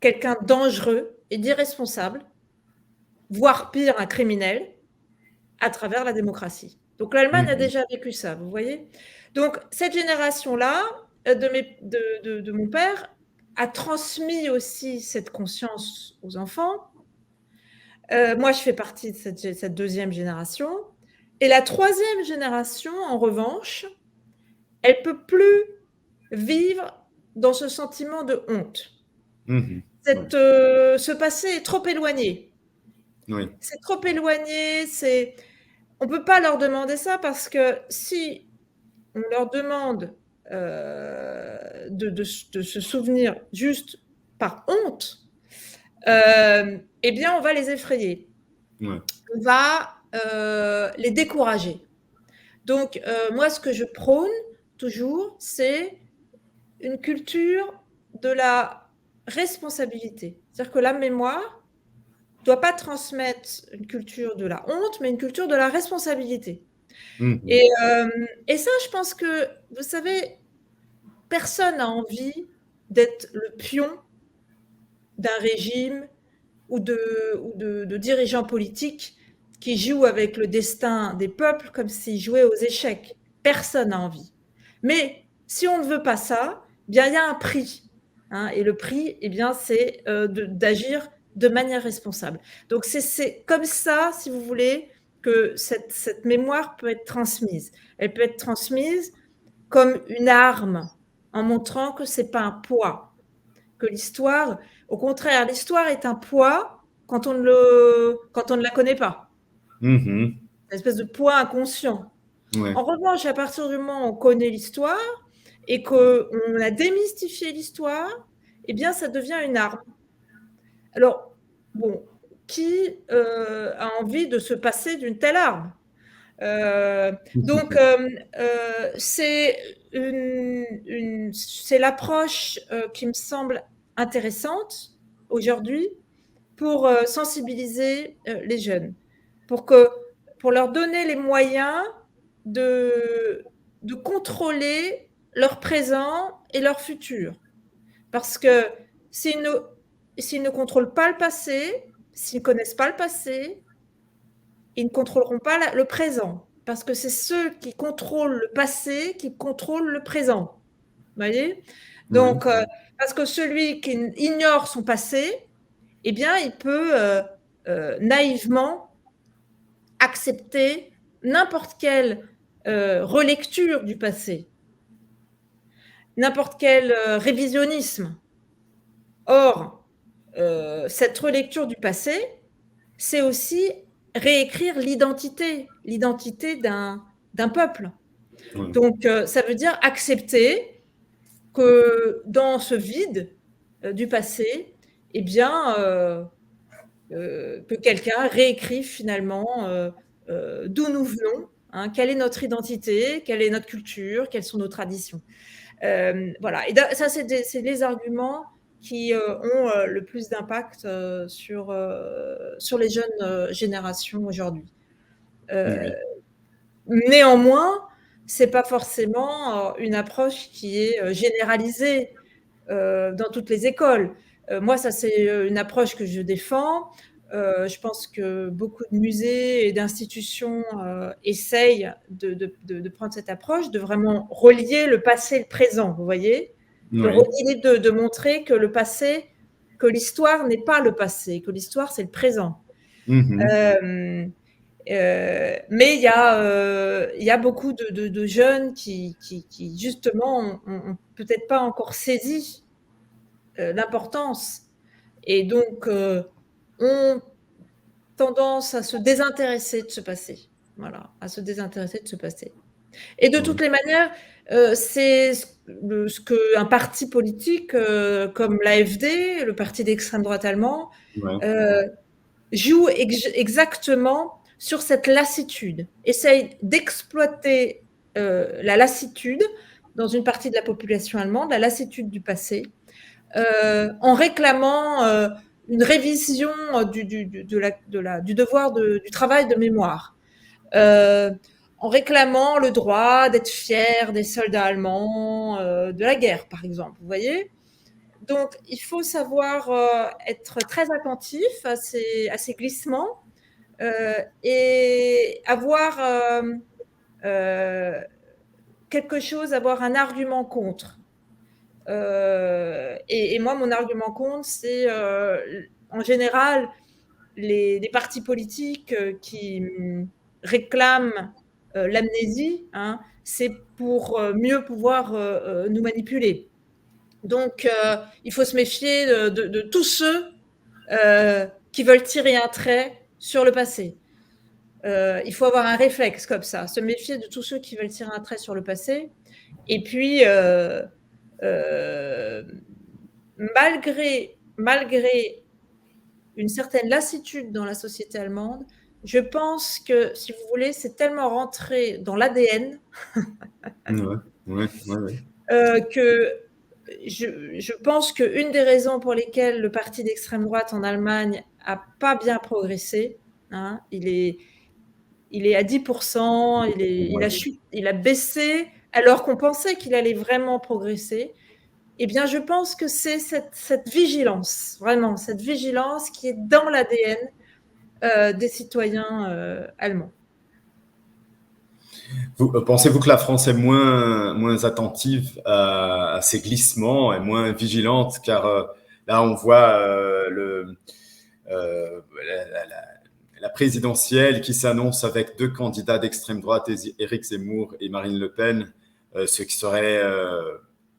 quelqu'un de dangereux et d'irresponsable, voire pire, un criminel, à travers la démocratie. Donc l'Allemagne a déjà vécu ça, vous voyez. Donc cette génération-là, de mon père, a transmis aussi cette conscience aux enfants. Moi, je fais partie de cette deuxième génération. Et la troisième génération, en revanche, elle ne peut plus vivre dans ce sentiment de honte. Ce passé est trop éloigné. Oui. C'est trop éloigné. On ne peut pas leur demander ça parce que si on leur demande de se souvenir juste par honte, eh bien, on va les effrayer. Ouais. On va les décourager. Donc, moi, ce que je prône toujours, c'est une culture de la responsabilité. C'est-à-dire que la mémoire ne doit pas transmettre une culture de la honte, mais une culture de la responsabilité. Et ça, je pense que, vous savez, personne n'a envie d'être le pion d'un régime ou de dirigeants politiques qui jouent avec le destin des peuples comme s'ils jouaient aux échecs. Personne n'a envie. Mais si on ne veut pas ça, bien, il y a un prix. Et le prix, eh bien, c'est d'agir de manière responsable. Donc, c'est comme ça, si vous voulez, que cette mémoire peut être transmise. Elle peut être transmise comme une arme, en montrant que ce n'est pas un poids, que l'histoire, au contraire, l'histoire est un poids quand on ne la connaît pas. Une espèce de poids inconscient. Ouais. En revanche, à partir du moment où on connaît l'histoire et qu'on a démystifié l'histoire, eh bien, ça devient une arme. Alors, bon, qui a envie de se passer d'une telle arme ? Donc, c'est l'approche qui me semble intéressante aujourd'hui pour sensibiliser les jeunes, pour leur donner les moyens de contrôler leur présent et leur futur. Parce que s'ils ne contrôlent pas le passé, s'ils ne connaissent pas le passé, ils ne contrôleront pas le présent. Parce que c'est ceux qui contrôlent le passé qui contrôlent le présent. Vous voyez ? Donc, parce que celui qui ignore son passé, eh bien, il peut naïvement accepter n'importe quelle relecture du passé, n'importe quel révisionnisme. Or, cette relecture du passé, c'est aussi réécrire l'identité d'un peuple. Donc, ça veut dire accepter que dans ce vide du passé, eh bien, que quelqu'un réécrive finalement d'où nous venons, quelle est notre identité, quelle est notre culture, quelles sont nos traditions. Voilà. Et ça, c'est les arguments qui ont le plus d'impact sur les jeunes générations aujourd'hui. Néanmoins, ce n'est pas forcément une approche qui est généralisée dans toutes les écoles. Moi, ça, c'est une approche que je défends. Je pense que beaucoup de musées et d'institutions essayent de prendre cette approche, de vraiment relier le passé et le présent, vous voyez ? De montrer que le passé, que l'histoire n'est pas le passé, que l'histoire, c'est le présent. Mais il y a beaucoup de jeunes qui justement ont peut-être pas encore saisi l'importance et donc ont tendance à se désintéresser de ce passé. Voilà, à se désintéresser de ce passé. Et de toutes les manières, c'est ce qu'un parti politique comme l'AfD, le parti d'extrême droite allemand, Ouais. joue exactement sur cette lassitude, essaye d'exploiter la lassitude dans une partie de la population allemande, la lassitude du passé, en réclamant une révision du devoir du travail de mémoire, en réclamant le droit d'être fier des soldats allemands de la guerre, par exemple. Vous voyez ? Donc, il faut savoir être très attentif à ces glissements et avoir quelque chose, avoir un argument contre. Et moi, mon argument contre, c'est en général les partis politiques qui réclament l'amnésie, hein, c'est pour mieux pouvoir nous manipuler. Donc, il faut se méfier de tous ceux qui veulent tirer un trait sur le passé. Il faut avoir un réflexe comme ça, se méfier de tous ceux qui veulent tirer un trait sur le passé. Et puis, malgré une certaine lassitude dans la société allemande, je pense que, si vous voulez, c'est tellement rentré dans l'ADN que je pense qu'une des raisons pour lesquelles le parti d'extrême droite en Allemagne n'a pas bien progressé, hein, il est à 10%, il a baissé alors qu'on pensait qu'il allait vraiment progresser. Eh bien, je pense que c'est cette vigilance, vraiment, cette vigilance qui est dans l'ADN des citoyens allemands. Pensez-vous que la France est moins attentive à ces glissements et moins vigilante? Car là, on voit la présidentielle qui s'annonce avec deux candidats d'extrême droite, Éric Zemmour et Marine Le Pen, ce qui serait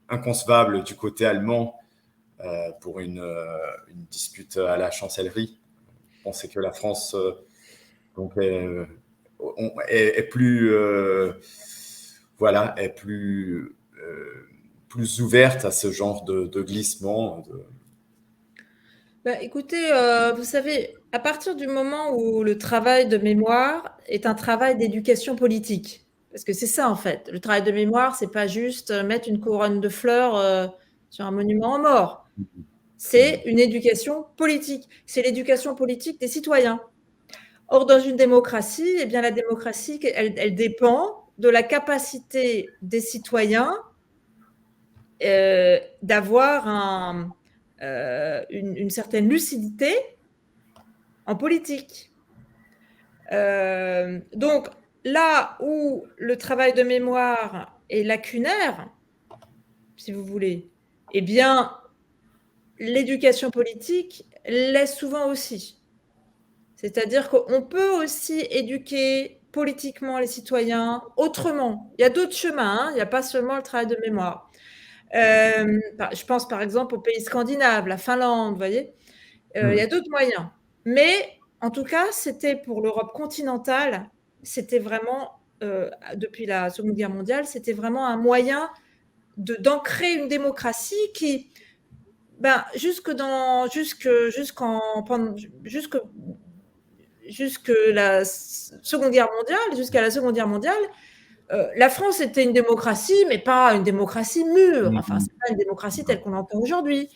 inconcevable du côté allemand pour une dispute à la chancellerie. Pensez que la France donc est plus est plus ouverte à ce genre de glissement. Bah, écoutez, vous savez, à partir du moment où le travail de mémoire est un travail d'éducation politique, parce que c'est ça en fait, le travail de mémoire, c'est pas juste mettre une couronne de fleurs sur un monument aux morts. C'est une éducation politique. C'est l'éducation politique des citoyens. Or, dans une démocratie, eh bien, la démocratie, elle dépend de la capacité des citoyens d'avoir une certaine lucidité en politique. Donc, là où le travail de mémoire est lacunaire, si vous voulez, eh bien, l'éducation politique l'est souvent aussi. C'est-à-dire qu'on peut aussi éduquer politiquement les citoyens autrement. Il y a d'autres chemins, hein, il n'y a pas seulement le travail de mémoire. Je pense par exemple aux pays scandinaves, la Finlande, vous voyez. Il y a d'autres moyens. Mais en tout cas, c'était pour l'Europe continentale, c'était vraiment, depuis la Seconde Guerre mondiale, c'était vraiment un moyen d'ancrer une démocratie qui, jusque la Seconde Guerre mondiale, jusqu'à la Seconde Guerre mondiale, la France était une démocratie, mais pas une démocratie mûre. Enfin, c'est pas une démocratie telle qu'on l'entend aujourd'hui.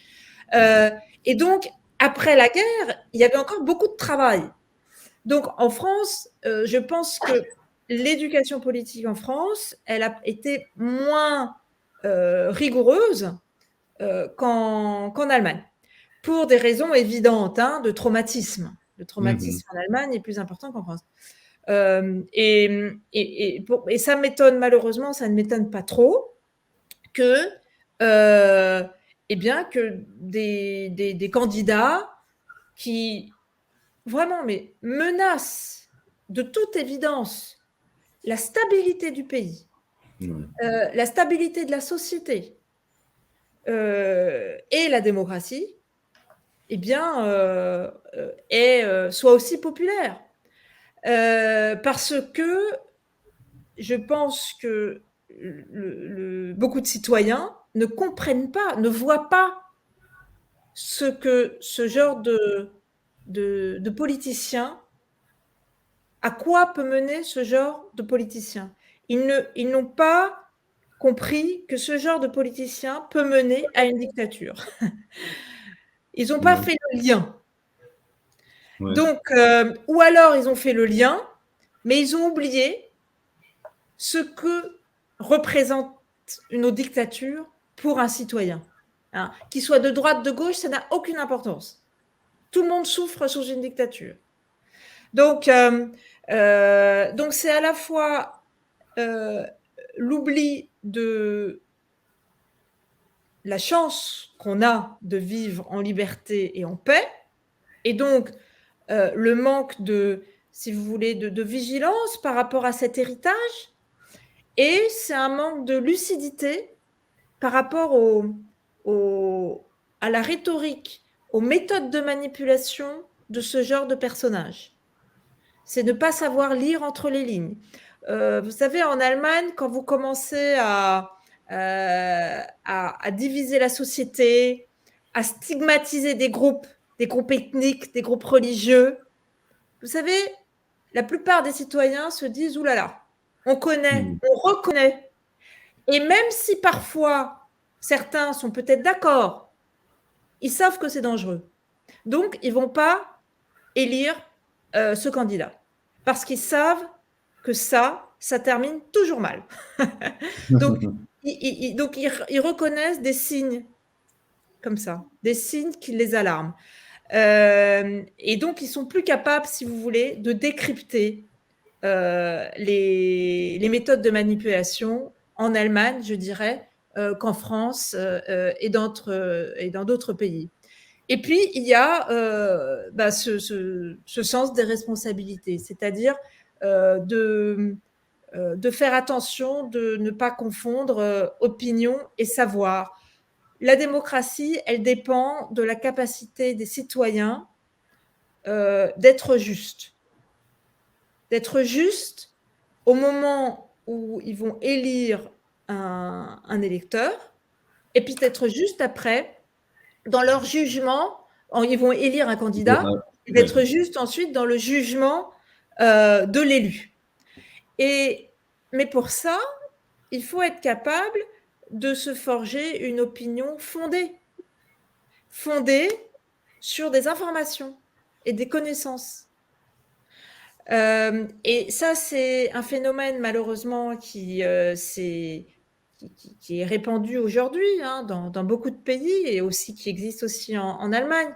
Et donc, après la guerre, il y avait encore beaucoup de travail. Donc, en France, je pense que l'éducation politique en France, elle a été moins rigoureuse qu'en Allemagne, pour des raisons évidentes, hein, de traumatisme. Le traumatisme en Allemagne est plus important qu'en France. Et ça m'étonne, malheureusement, ça ne m'étonne pas trop que, que des candidats qui vraiment menacent de toute évidence, la stabilité du pays, la stabilité de la société et la démocratie, eh bien, soit aussi populaire. Parce que je pense que beaucoup de citoyens ne comprennent pas, ne voient pas ce que ce genre de politicien, à quoi peut mener ce genre de politicien. Ils n'ont pas compris que ce genre de politicien peut mener à une dictature. Ils n'ont pas fait le lien. Donc, ou alors ils ont fait le lien, mais ils ont oublié ce que représente une dictature pour un citoyen. Hein. Qu'il soit de droite, de gauche, ça n'a aucune importance. Tout le monde souffre sous une dictature. Donc c'est à la fois l'oubli de la chance qu'on a de vivre en liberté et en paix, et donc le manque de, si vous voulez, de vigilance par rapport à cet héritage, et c'est un manque de lucidité par rapport à la rhétorique, aux méthodes de manipulation de ce genre de personnage. C'est ne pas savoir lire entre les lignes. Vous savez, en Allemagne, quand vous commencez à diviser la société, à stigmatiser des groupes ethniques, des groupes religieux, vous savez, la plupart des citoyens se disent « Ouh là là, on connaît, on reconnaît ». Et même si parfois certains sont peut-être d'accord, ils savent que c'est dangereux. Donc, ils ne vont pas élire ce candidat. Parce qu'ils savent que ça termine toujours mal. Donc, ils reconnaissent des signes comme ça, des signes qui les alarment. Et donc, ils sont plus capables, si vous voulez, de décrypter les méthodes de manipulation en Allemagne, je dirais, qu'en France et dans d'autres pays. Et puis, il y a ce sens des responsabilités, c'est-à-dire de faire attention de ne pas confondre opinion et savoir. La démocratie, elle dépend de la capacité des citoyens d'être justes. D'être justes au moment où ils vont élire un électeur, et puis d'être juste après dans leur jugement, ils vont élire un candidat, et d'être juste ensuite dans le jugement de l'élu. Mais pour ça, il faut être capable de se forger une opinion fondée sur des informations et des connaissances. Et ça, c'est un phénomène malheureusement qui est répandu aujourd'hui dans beaucoup de pays, et aussi qui existe aussi en Allemagne.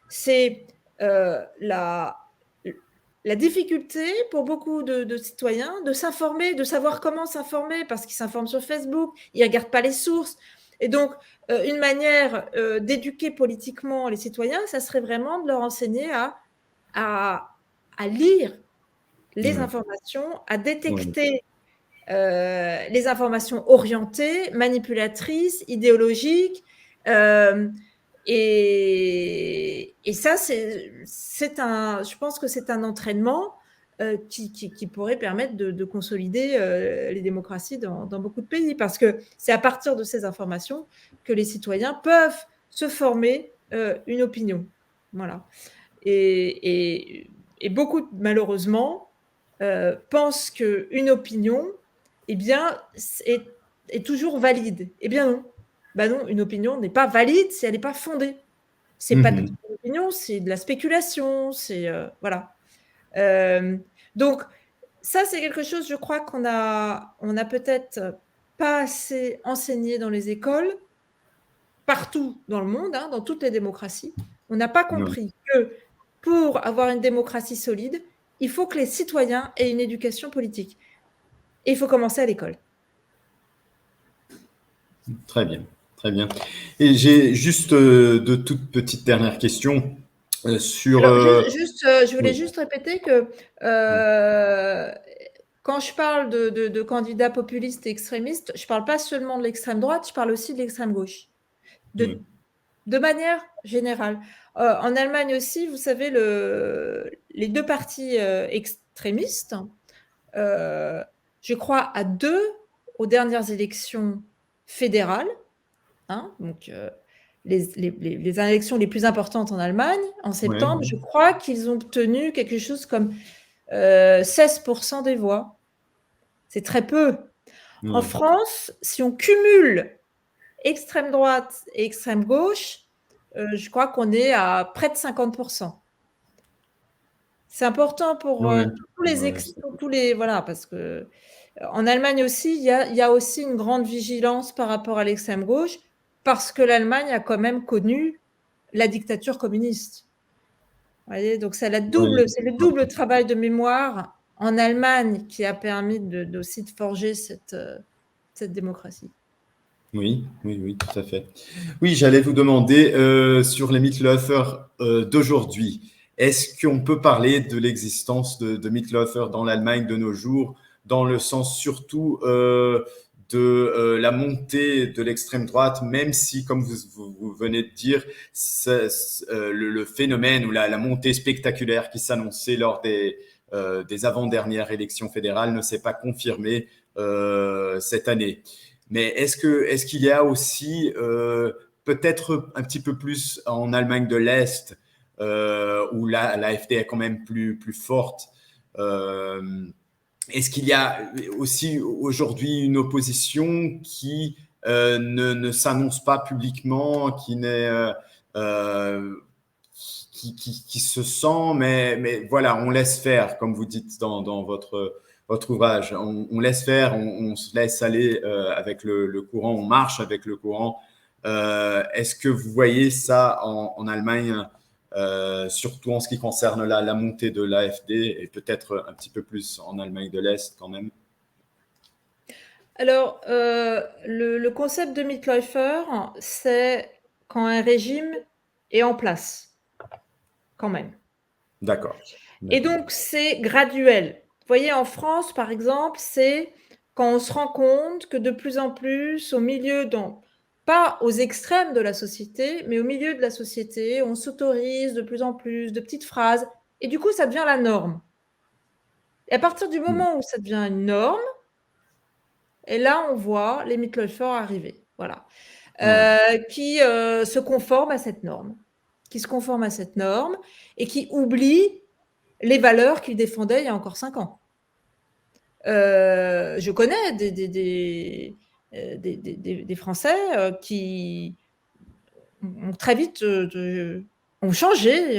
C'est la difficulté pour beaucoup de citoyens de s'informer, de savoir comment s'informer, parce qu'ils s'informent sur Facebook, ils ne regardent pas les sources. Et donc, une manière d'éduquer politiquement les citoyens, ça serait vraiment de leur enseigner à lire les informations, à détecter les informations orientées, manipulatrices, idéologiques. Et ça, je pense que c'est un entraînement qui pourrait permettre de consolider les démocraties dans beaucoup de pays, parce que c'est à partir de ces informations que les citoyens peuvent se former une opinion. Voilà. Et beaucoup, malheureusement, pensent qu'une opinion, eh bien, est toujours valide. Eh bien non. Ben non, une opinion n'est pas valide si elle n'est pas fondée. C'est pas de l'opinion, c'est de la spéculation, c'est voilà. Donc ça, c'est quelque chose, je crois qu'on a peut-être pas assez enseigné dans les écoles, partout dans le monde, dans toutes les démocraties. On n'a pas compris que pour avoir une démocratie solide, il faut que les citoyens aient une éducation politique. Et il faut commencer à l'école. Très bien, très bien. Et j'ai juste de toutes petites dernières questions. sur. Alors, je voulais Oui, juste répéter que oui, quand je parle de candidats populistes et extrémistes, je ne parle pas seulement de l'extrême droite, je parle aussi de l'extrême gauche, de, oui, de manière générale. En Allemagne aussi, vous savez, les deux partis extrémistes, je crois à deux aux dernières élections fédérales, hein, donc les élections les plus importantes en Allemagne, en ouais, septembre, ouais, je crois qu'ils ont obtenu quelque chose comme 16% des voix. C'est très peu. En ouais, France, si on cumule extrême droite et extrême gauche, je crois qu'on est à près de 50%. C'est important pour ouais, ouais, tous les voilà, parce que en Allemagne aussi, il y a aussi une grande vigilance par rapport à l'extrême gauche, parce que l'Allemagne a quand même connu la dictature communiste. Vous voyez, donc c'est ouais, le double travail de mémoire en Allemagne qui a permis aussi de forger cette démocratie. oui, oui, oui, tout à fait. Oui, j'allais vous demander sur les Mitläufer d'aujourd'hui, est-ce qu'on peut parler de l'existence de Mitläufer dans l'Allemagne de nos jours, dans le sens surtout de la montée de l'extrême droite, même si, comme vous venez de dire, le phénomène ou la montée spectaculaire qui s'annonçait lors des avant-dernières élections fédérales ne s'est pas confirmée cette année. Mais est-ce qu'il y a aussi peut-être un petit peu plus en Allemagne de l'Est où la AfD est quand même plus forte. Est-ce qu'il y a aussi aujourd'hui une opposition qui ne s'annonce pas publiquement, euh, qui se sent, mais voilà, on laisse faire, comme vous dites dans votre ouvrage. On laisse faire, on se laisse aller avec le courant, on marche avec le courant. Est-ce que vous voyez ça en Allemagne, surtout en ce qui concerne la montée de l'AfD et peut-être un petit peu plus en Allemagne de l'Est quand même? Alors, le concept de Mitläufer, c'est quand un régime est en place, quand même. D'accord. Et D'accord. donc, c'est graduel. Vous voyez, en France, par exemple, c'est quand on se rend compte que de plus en plus, au milieu, pas aux extrêmes de la société, mais au milieu de la société, on s'autorise de plus en plus de petites phrases, et du coup, ça devient la norme. Et à partir du Mm. moment où ça devient une norme, et là, on voit les Mitläufer arriver. Voilà. Ouais. Qui se conforment à cette norme, qui se conforment à cette norme et qui oublient les valeurs qu'ils défendaient il y a encore 5 ans. Je connais des Français qui ont très vite ont changé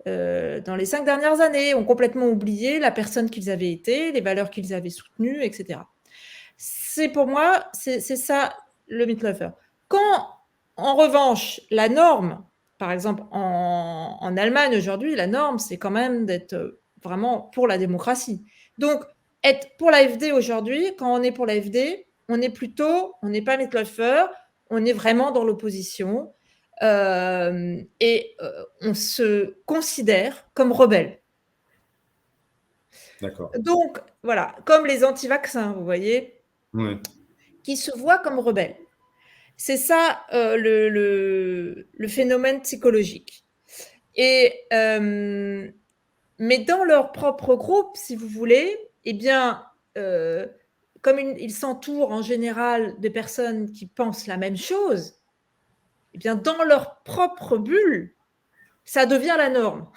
dans les 5 dernières années, ont complètement oublié la personne qu'ils avaient été, les valeurs qu'ils avaient soutenues, etc. C'est pour moi, c'est ça le Mitläufer. Quand, en revanche, la norme, par exemple en Allemagne aujourd'hui, la norme, c'est quand même d'être vraiment pour la démocratie. Donc, être pour l'AfD aujourd'hui, quand on est pour l'AfD, on n'est pas Mitläufer, on est vraiment dans l'opposition et on se considère comme rebelle. D'accord. Donc, voilà, comme les anti-vaccins, vous voyez, Ouais. qui se voient comme rebelles. C'est ça le phénomène psychologique. Et, mais dans leur propre groupe, si vous voulez, eh bien, comme ils s'entourent en général de personnes qui pensent la même chose, eh bien, dans leur propre bulle, ça devient la norme.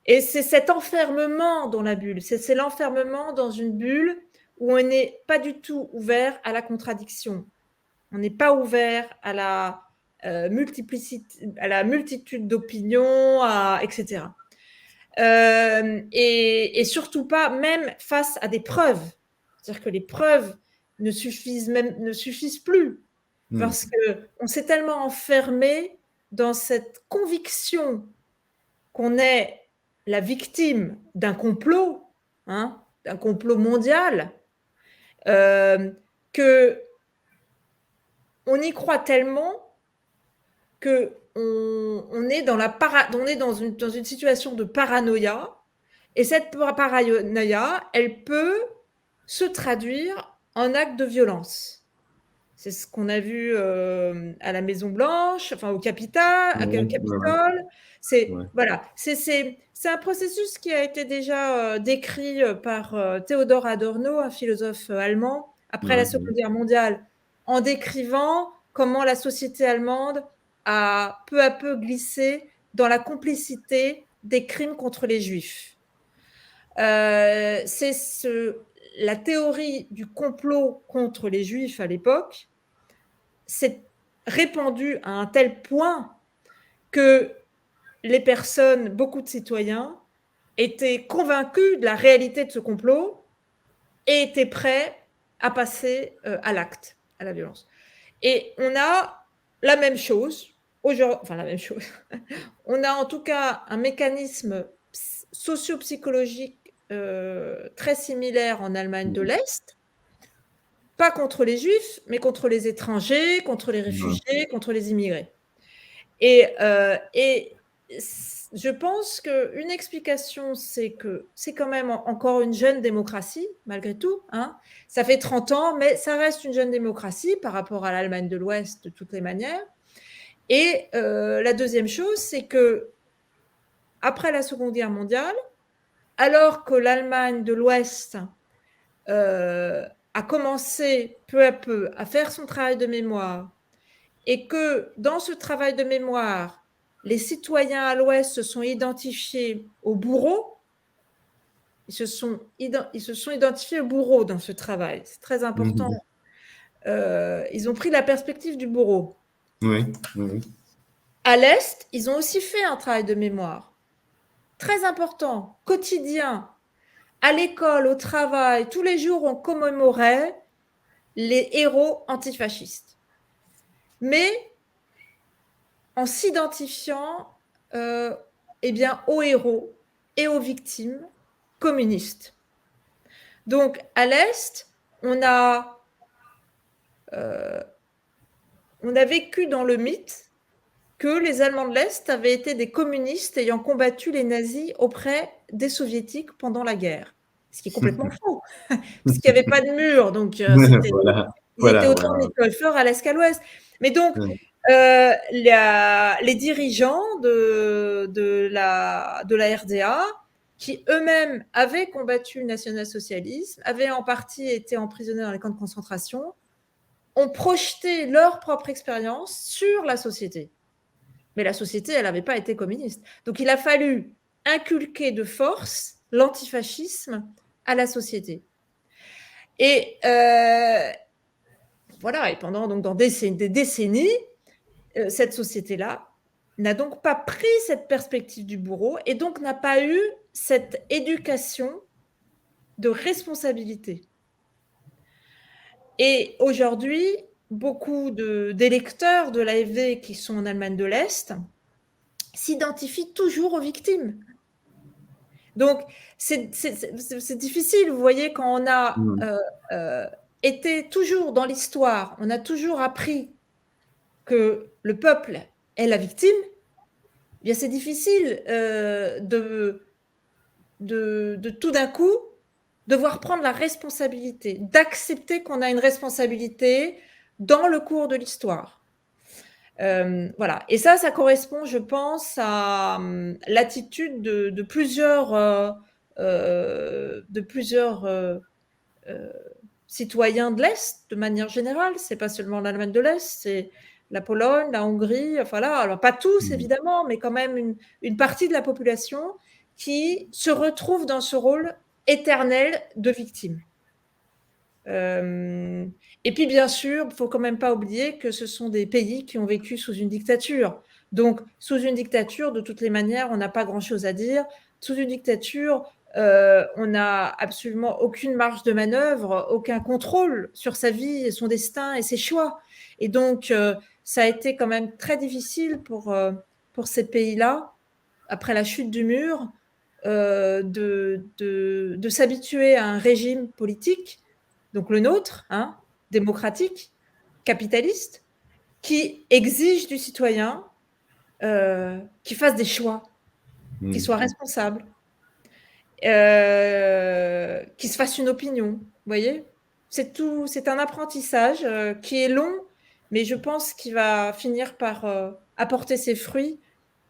Et c'est cet enfermement dans la bulle, c'est l'enfermement dans une bulle où on n'est pas du tout ouvert à la contradiction. On n'est pas ouvert à la multiplicité, à la multitude d'opinions, etc. Et surtout pas même face à des preuves. C'est-à-dire que les preuves ne suffisent plus Mm. parce qu'on s'est tellement enfermé dans cette conviction qu'on est la victime d'un complot, hein, d'un complot mondial, que on y croit tellement qu'on est dans une situation de paranoïa, et cette paranoïa, elle peut se traduire en acte de violence. C'est ce qu'on a vu à la Maison Blanche, enfin au Capitole. Voilà, c'est un processus qui a été déjà décrit par Theodor Adorno, un philosophe allemand, après la Seconde Guerre mondiale, en décrivant comment la société allemande a peu à peu glissé dans la complicité des crimes contre les Juifs. La théorie du complot contre les Juifs à l'époque s'est répandue à un tel point que les personnes, beaucoup de citoyens, étaient convaincus de la réalité de ce complot et étaient prêts à passer à l'acte, à la violence. Et on a la même chose aujourd'hui, enfin la même chose. On a en tout cas un mécanisme socio-psychologique très similaire en Allemagne de l'Est, pas contre les Juifs, mais contre les étrangers, contre les réfugiés, contre les immigrés. Et je pense qu'une explication, c'est que c'est quand même encore une jeune démocratie, malgré tout. Hein. Ça fait 30 ans, mais ça reste une jeune démocratie par rapport à l'Allemagne de l'Ouest de toutes les manières. Et la deuxième chose, c'est que après la Seconde Guerre mondiale, alors que l'Allemagne de l'Ouest a commencé peu à peu à faire son travail de mémoire, et que dans ce travail de mémoire, les citoyens à l'Ouest se sont identifiés aux bourreaux, ils se sont identifiés aux bourreaux dans ce travail, c'est très important. Ils ont pris la perspective du bourreau. Oui. À l'Est, ils ont aussi fait un travail de mémoire très important, quotidien. À l'école, au travail, tous les jours, on commémorait les héros antifascistes. Mais en s'identifiant aux héros et aux victimes communistes. Donc, à l'Est, on a vécu dans le mythe que les Allemands de l'Est avaient été des communistes ayant combattu les nazis auprès des Soviétiques pendant la guerre. Ce qui est complètement faux, parce qu'il n'y avait pas de mur, donc ils étaient autant Mittelhofer à l'Est qu'à l'Ouest. Mais donc, les dirigeants de la RDA, qui eux-mêmes avaient combattu le national-socialisme, avaient en partie été emprisonnés dans les camps de concentration, ont projeté leur propre expérience sur la société. Mais la société, elle n'avait pas été communiste. Donc, il a fallu inculquer de force l'antifascisme à la société. Et voilà, et pendant donc, des décennies, cette société-là n'a donc pas pris cette perspective du bourreau et donc n'a pas eu cette éducation de responsabilité. Et aujourd'hui, beaucoup d'électeurs de l'AfD qui sont en Allemagne de l'Est s'identifient toujours aux victimes. Donc, c'est difficile, vous voyez, quand on a été toujours dans l'histoire, on a toujours appris que le peuple est la victime, eh bien c'est difficile de tout d'un coup devoir prendre la responsabilité, d'accepter qu'on a une responsabilité dans le cours de l'histoire. Voilà. Et ça correspond, je pense, à l'attitude de plusieurs citoyens de l'Est, de manière générale. C'est pas seulement l'Allemagne de l'Est, c'est la Pologne, la Hongrie, enfin là, alors pas tous évidemment, mais quand même une partie de la population qui se retrouve dans ce rôle éternel de victime. Et puis bien sûr, il ne faut quand même pas oublier que ce sont des pays qui ont vécu sous une dictature. Donc sous une dictature, de toutes les manières, on n'a pas grand-chose à dire. Sous une dictature, on n'a absolument aucune marge de manœuvre, aucun contrôle sur sa vie, son destin et ses choix. Et donc ça a été quand même très difficile pour ces pays-là, après la chute du mur, de s'habituer à un régime politique, donc le nôtre, démocratique, capitaliste, qui exige du citoyen qui fasse des choix, qui Mm. soit responsable, qui se fasse une opinion. Vous voyez? C'est tout, c'est un apprentissage qui est long, mais je pense qu'il va finir par apporter ses fruits,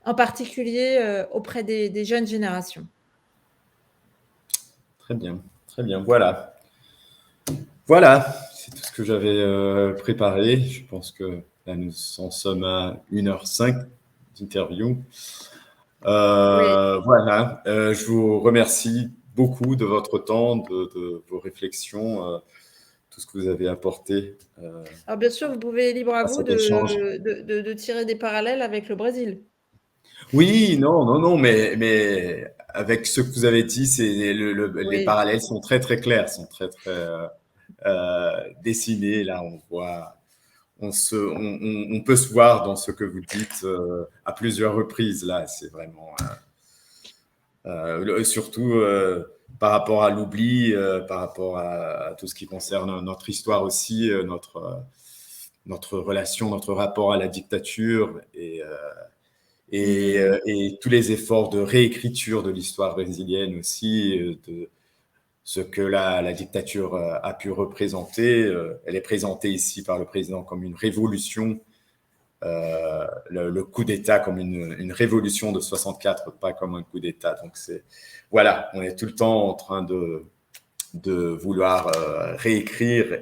en particulier auprès des jeunes générations. Très bien, très bien. Voilà. Voilà, c'est tout ce que j'avais préparé. Je pense que là, nous en sommes à 1h05 d'interview. Oui. Voilà, je vous remercie beaucoup de votre temps, de vos réflexions, tout ce que vous avez apporté Alors bien sûr, vous pouvez, libre à à vous cet échange. de tirer des parallèles avec le Brésil. Oui, non, non, non, mais avec ce que vous avez dit, les Oui. parallèles sont très, très clairs, sont très, très dessinés. Là, on voit, on peut se voir dans ce que vous dites à plusieurs reprises. Là, c'est vraiment surtout par rapport à l'oubli, par rapport à tout ce qui concerne notre histoire aussi, notre relation, notre rapport à la dictature Mmh. et tous les efforts de réécriture de l'histoire brésilienne aussi, de ce que la dictature a pu représenter. Elle est présentée ici par le président comme une révolution, le coup d'État comme une révolution de 64, pas comme un coup d'État. Donc voilà, on est tout le temps en train de vouloir réécrire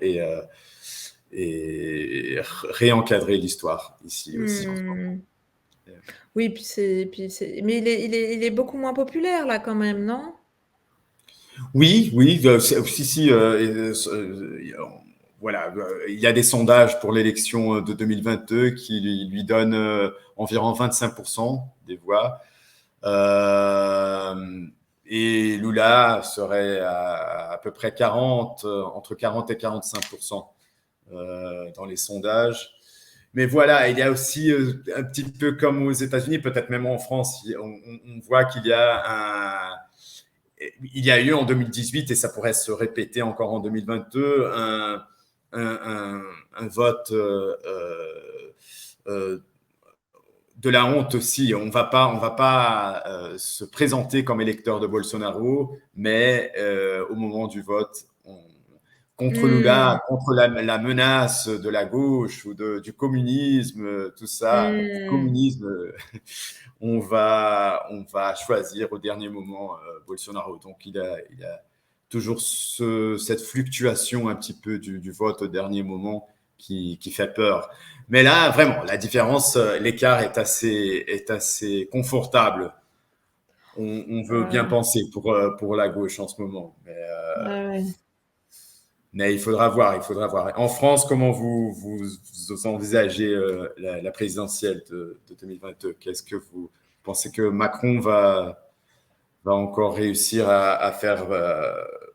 et réencadrer l'histoire ici aussi en ce moment. Mmh. Oui, mais il est beaucoup moins populaire là quand même, non? Oui, oui, si, si, voilà, il y a des sondages pour l'élection de 2022 qui lui donnent environ 25% des voix. Euh, et Lula serait à peu près 40, entre 40 et 45% dans les sondages. Mais voilà, il y a aussi un petit peu comme aux États-Unis, peut-être même en France, on voit il y a eu en 2018, et ça pourrait se répéter encore en 2022, un vote euh, de la honte aussi. On va pas se présenter comme électeur de Bolsonaro, mais au moment du vote, contre Mmh. Lula, contre la menace de la gauche ou du communisme, tout ça, du Mmh. communisme, on va choisir au dernier moment Bolsonaro. Donc il a toujours cette fluctuation un petit peu du vote au dernier moment qui fait peur. Mais là, vraiment, la différence, l'écart est assez confortable. On veut bien Ouais. penser pour la gauche en ce moment. Ouais, ouais. Mais il faudra voir, il faudra voir. En France, comment vous envisagez la présidentielle de 2022? Qu'est-ce que vous pensez que Macron va encore réussir à faire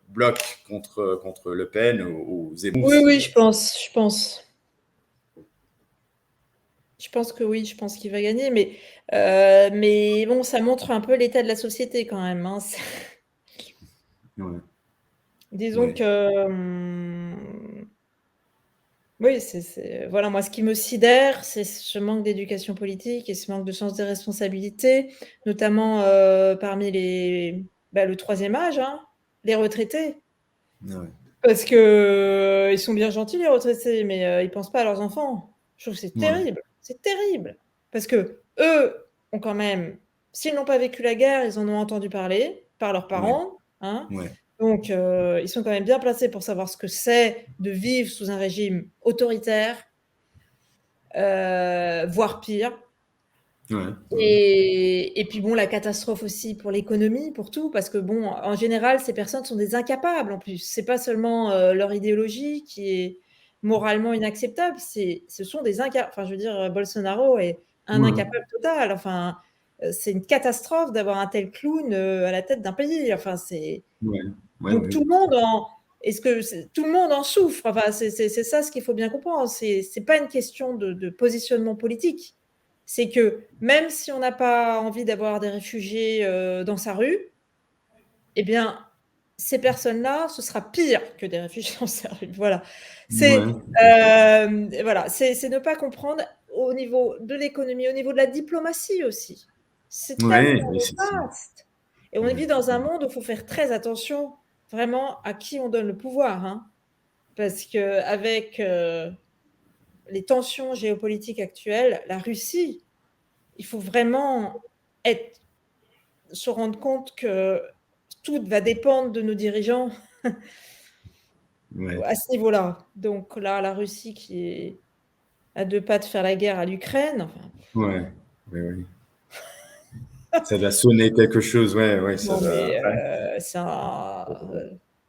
bloc contre Le Pen ou Zemmour Oui, oui, si, je pense, je pense. Je pense que oui, je pense qu'il va gagner, mais bon, ça montre un peu l'état de la société quand même, hein. ouais, Disons ouais, que, oui, voilà, moi, ce qui me sidère, c'est ce manque d'éducation politique et ce manque de sens des responsabilités, notamment, parmi le troisième âge, hein, les retraités. ouais, Parce que, ils sont bien gentils les retraités, mais, ils pensent pas à leurs enfants. Je trouve que ouais, c'est terrible. Parce qu'eux ont quand même, s'ils n'ont pas vécu la guerre, ils en ont entendu parler par leurs ouais, parents, hein. ouais, Donc, ils sont quand même bien placés pour savoir ce que c'est de vivre sous un régime autoritaire, voire pire. ouais, ouais, Et puis bon, la catastrophe aussi pour l'économie, pour tout, parce que bon, en général, ces personnes sont des incapables en plus. C'est pas seulement leur idéologie qui est moralement inacceptable, ce sont des incapables. Enfin, je veux dire, Bolsonaro est un ouais, incapable total. Enfin, c'est une catastrophe d'avoir un tel clown à la tête d'un pays. Enfin, c'est ouais, ouais, donc ouais, tout le monde en. Est-ce que tout le monde en souffre? Enfin, c'est ça ce qu'il faut bien comprendre. C'est pas une question de positionnement politique. C'est que même si on n'a pas envie d'avoir des réfugiés dans sa rue, eh bien, ces personnes-là, ce sera pire que des réfugiés dans sa rue. Voilà. ouais, Voilà, c'est ne pas comprendre. au niveau de l'économie, au niveau de la diplomatie aussi. C'est Oui, tellement oui, c'est vaste. Et on ouais. vit dans un monde où il faut faire très attention vraiment à qui on donne le pouvoir, hein. Parce qu'avec les tensions géopolitiques actuelles, la Russie, il faut vraiment être, se rendre compte que tout va dépendre de nos dirigeants Ouais. à ce niveau-là. Donc là, la Russie qui est à deux pas de faire la guerre à l'Ukraine, enfin, Ouais. Oui, oui. Ça doit sonner quelque chose, ouais, ouais, ça non doit. mais Ouais. ça,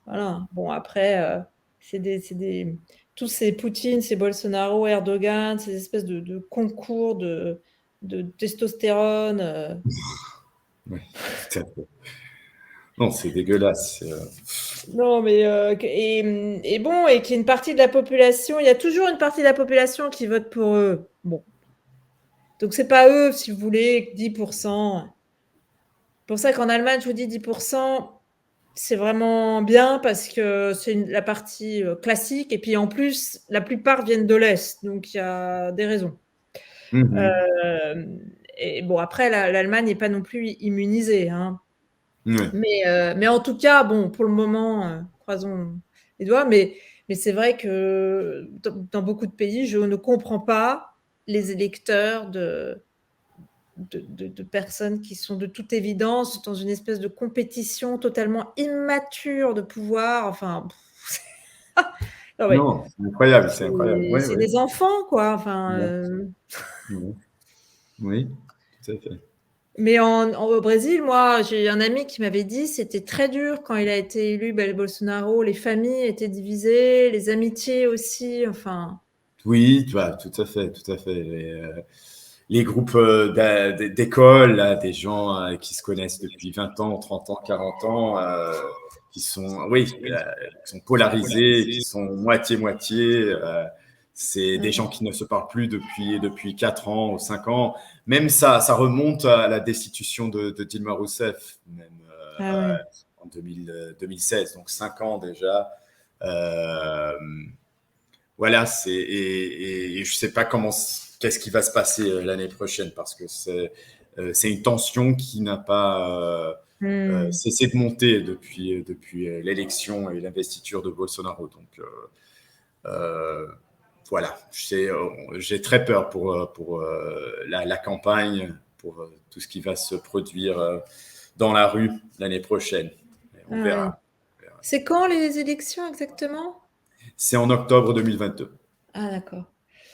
voilà. Bon après, c'est des tous ces Poutine, ces Bolsonaro, Erdogan, ces espèces de concours de testostérone. Ouais, tout à fait. Non, c'est dégueulasse. Non, mais et bon, et qu'il y ait une partie de la population, il y a toujours une partie de la population qui vote pour eux. Bon, donc c'est pas eux, si vous voulez, 10%. C'est pour ça qu'en Allemagne, je vous dis 10%, c'est vraiment bien parce que c'est la partie classique. Et puis en plus, la plupart viennent de l'Est, donc il y a des raisons. Mhm. Et bon, après, l'Allemagne n'est pas non plus immunisée, hein. Ouais. Mais en tout cas, bon, pour le moment, croisons les doigts, mais c'est vrai que dans beaucoup de pays, je ne comprends pas les électeurs de personnes qui sont de toute évidence dans une espèce de compétition totalement immature de pouvoir. Enfin, ah ouais, Non, c'est incroyable, c'est incroyable. Oui, c'est oui. des enfants, quoi. Enfin, Ouais. Oui, oui, tout à fait. mais au Brésil, moi, j'ai un ami qui m'avait dit c'était très dur quand il a été élu, Bolsonaro. Les familles étaient divisées, les amitiés aussi. Enfin, Oui, tu vois, tout à fait, tout à fait. Les groupes d'école, là, des gens qui se connaissent depuis 20 ans, 30 ans, 40 ans, qui sont, oui, qui sont polarisés, qui sont moitié-moitié. C'est des gens qui ne se parlent plus depuis 4 ans ou 5 ans. Même ça remonte à la destitution de Dilma Rousseff, même ah ouais. en 2016, donc 5 ans déjà. Euh, voilà, et je sais pas qu'est-ce qui va se passer l'année prochaine parce que c'est une tension qui n'a pas Hmm. cessé de monter depuis l'élection et l'investiture de Bolsonaro. Donc euh, voilà, j'ai très peur pour la campagne, pour tout ce qui va se produire dans la rue l'année prochaine. Et Ah on ouais. verra. C'est quand les élections exactement? C'est en octobre 2022. Ah d'accord.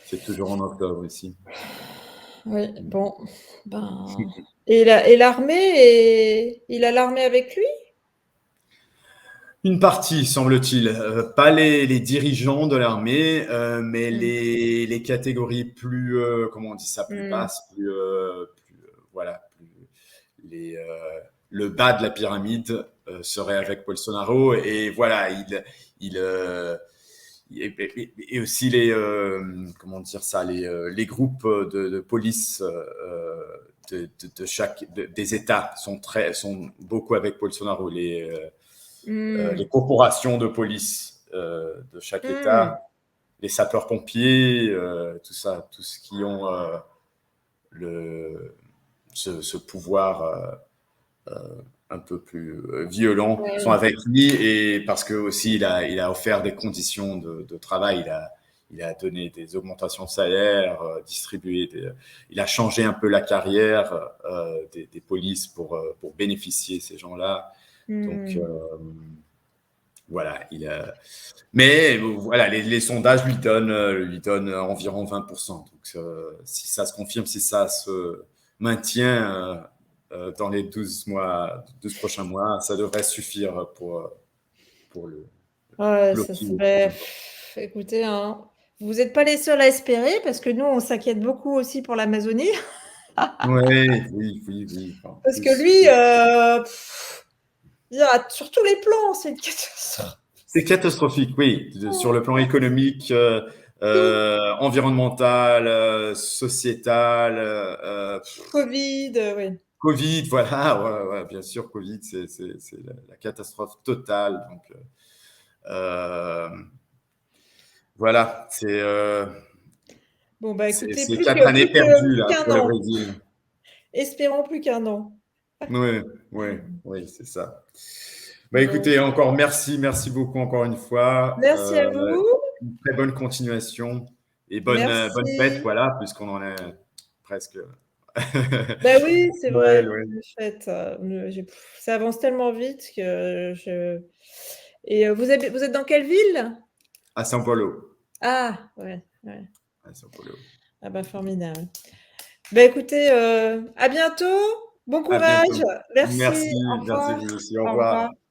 C'est toujours en octobre ici. Oui, bon, ben, et l'armée, il a l'armée avec lui? Une partie, semble-t-il, pas les dirigeants de l'armée, mais Hmm. les catégories plus, comment on dit ça, plus Hmm. basses, voilà, le bas de la pyramide serait avec Bolsonaro, et voilà, il et aussi comment dire ça, les groupes de police des États sont beaucoup avec Bolsonaro, les Hmm. corporations de police de chaque Hmm. État, les sapeurs-pompiers, tout ça, tous ceux qui ont le, ce pouvoir un peu plus violent sont Ouais. avec lui, et parce que aussi il a offert des conditions de travail, il a donné des augmentations de salaire, il a changé un peu la carrière des polices pour bénéficier ces gens-là. Donc Hmm. voilà, mais voilà, les sondages lui donnent environ 20%. Donc, si ça se confirme, si ça se maintient dans les 12 prochains mois, ça devrait suffire pour le Ouais, ça bloquer. serait écoutez, hein, vous êtes pas les seuls à espérer parce que nous, on s'inquiète beaucoup aussi pour l'Amazonie. Oui, oui, oui, oui. En Parce que plus, lui, il y a sur tous les plans, c'est une catastrophe. c'est catastrophique, oui, sur le plan économique, Tout. environnemental, sociétal. Covid, oui. Covid, voilà, ouais, ouais, bien sûr, Covid, c'est la catastrophe totale. Donc, voilà, Bon, bah, écoutez, C'est 4 années perdues plus là qu'un pour le an. Brésil. Espérons plus qu'un an. Oui, oui, oui, c'est ça. Bah, Bon. écoutez, encore merci beaucoup encore une fois. Merci à vous. Une très bonne continuation et bonne fête, Merci. voilà, puisqu'on en est presque Bah oui, c'est vrai, Noël, oui. le fait, ça avance tellement vite que je et vous êtes dans quelle ville? À São Paulo. Ah! Ouais, ouais. À São Paulo. Ah bah, formidable. Bah, écoutez, à bientôt, bon À courage, bientôt. merci, Merci, au merci revoir, vous aussi. Au au revoir. revoir.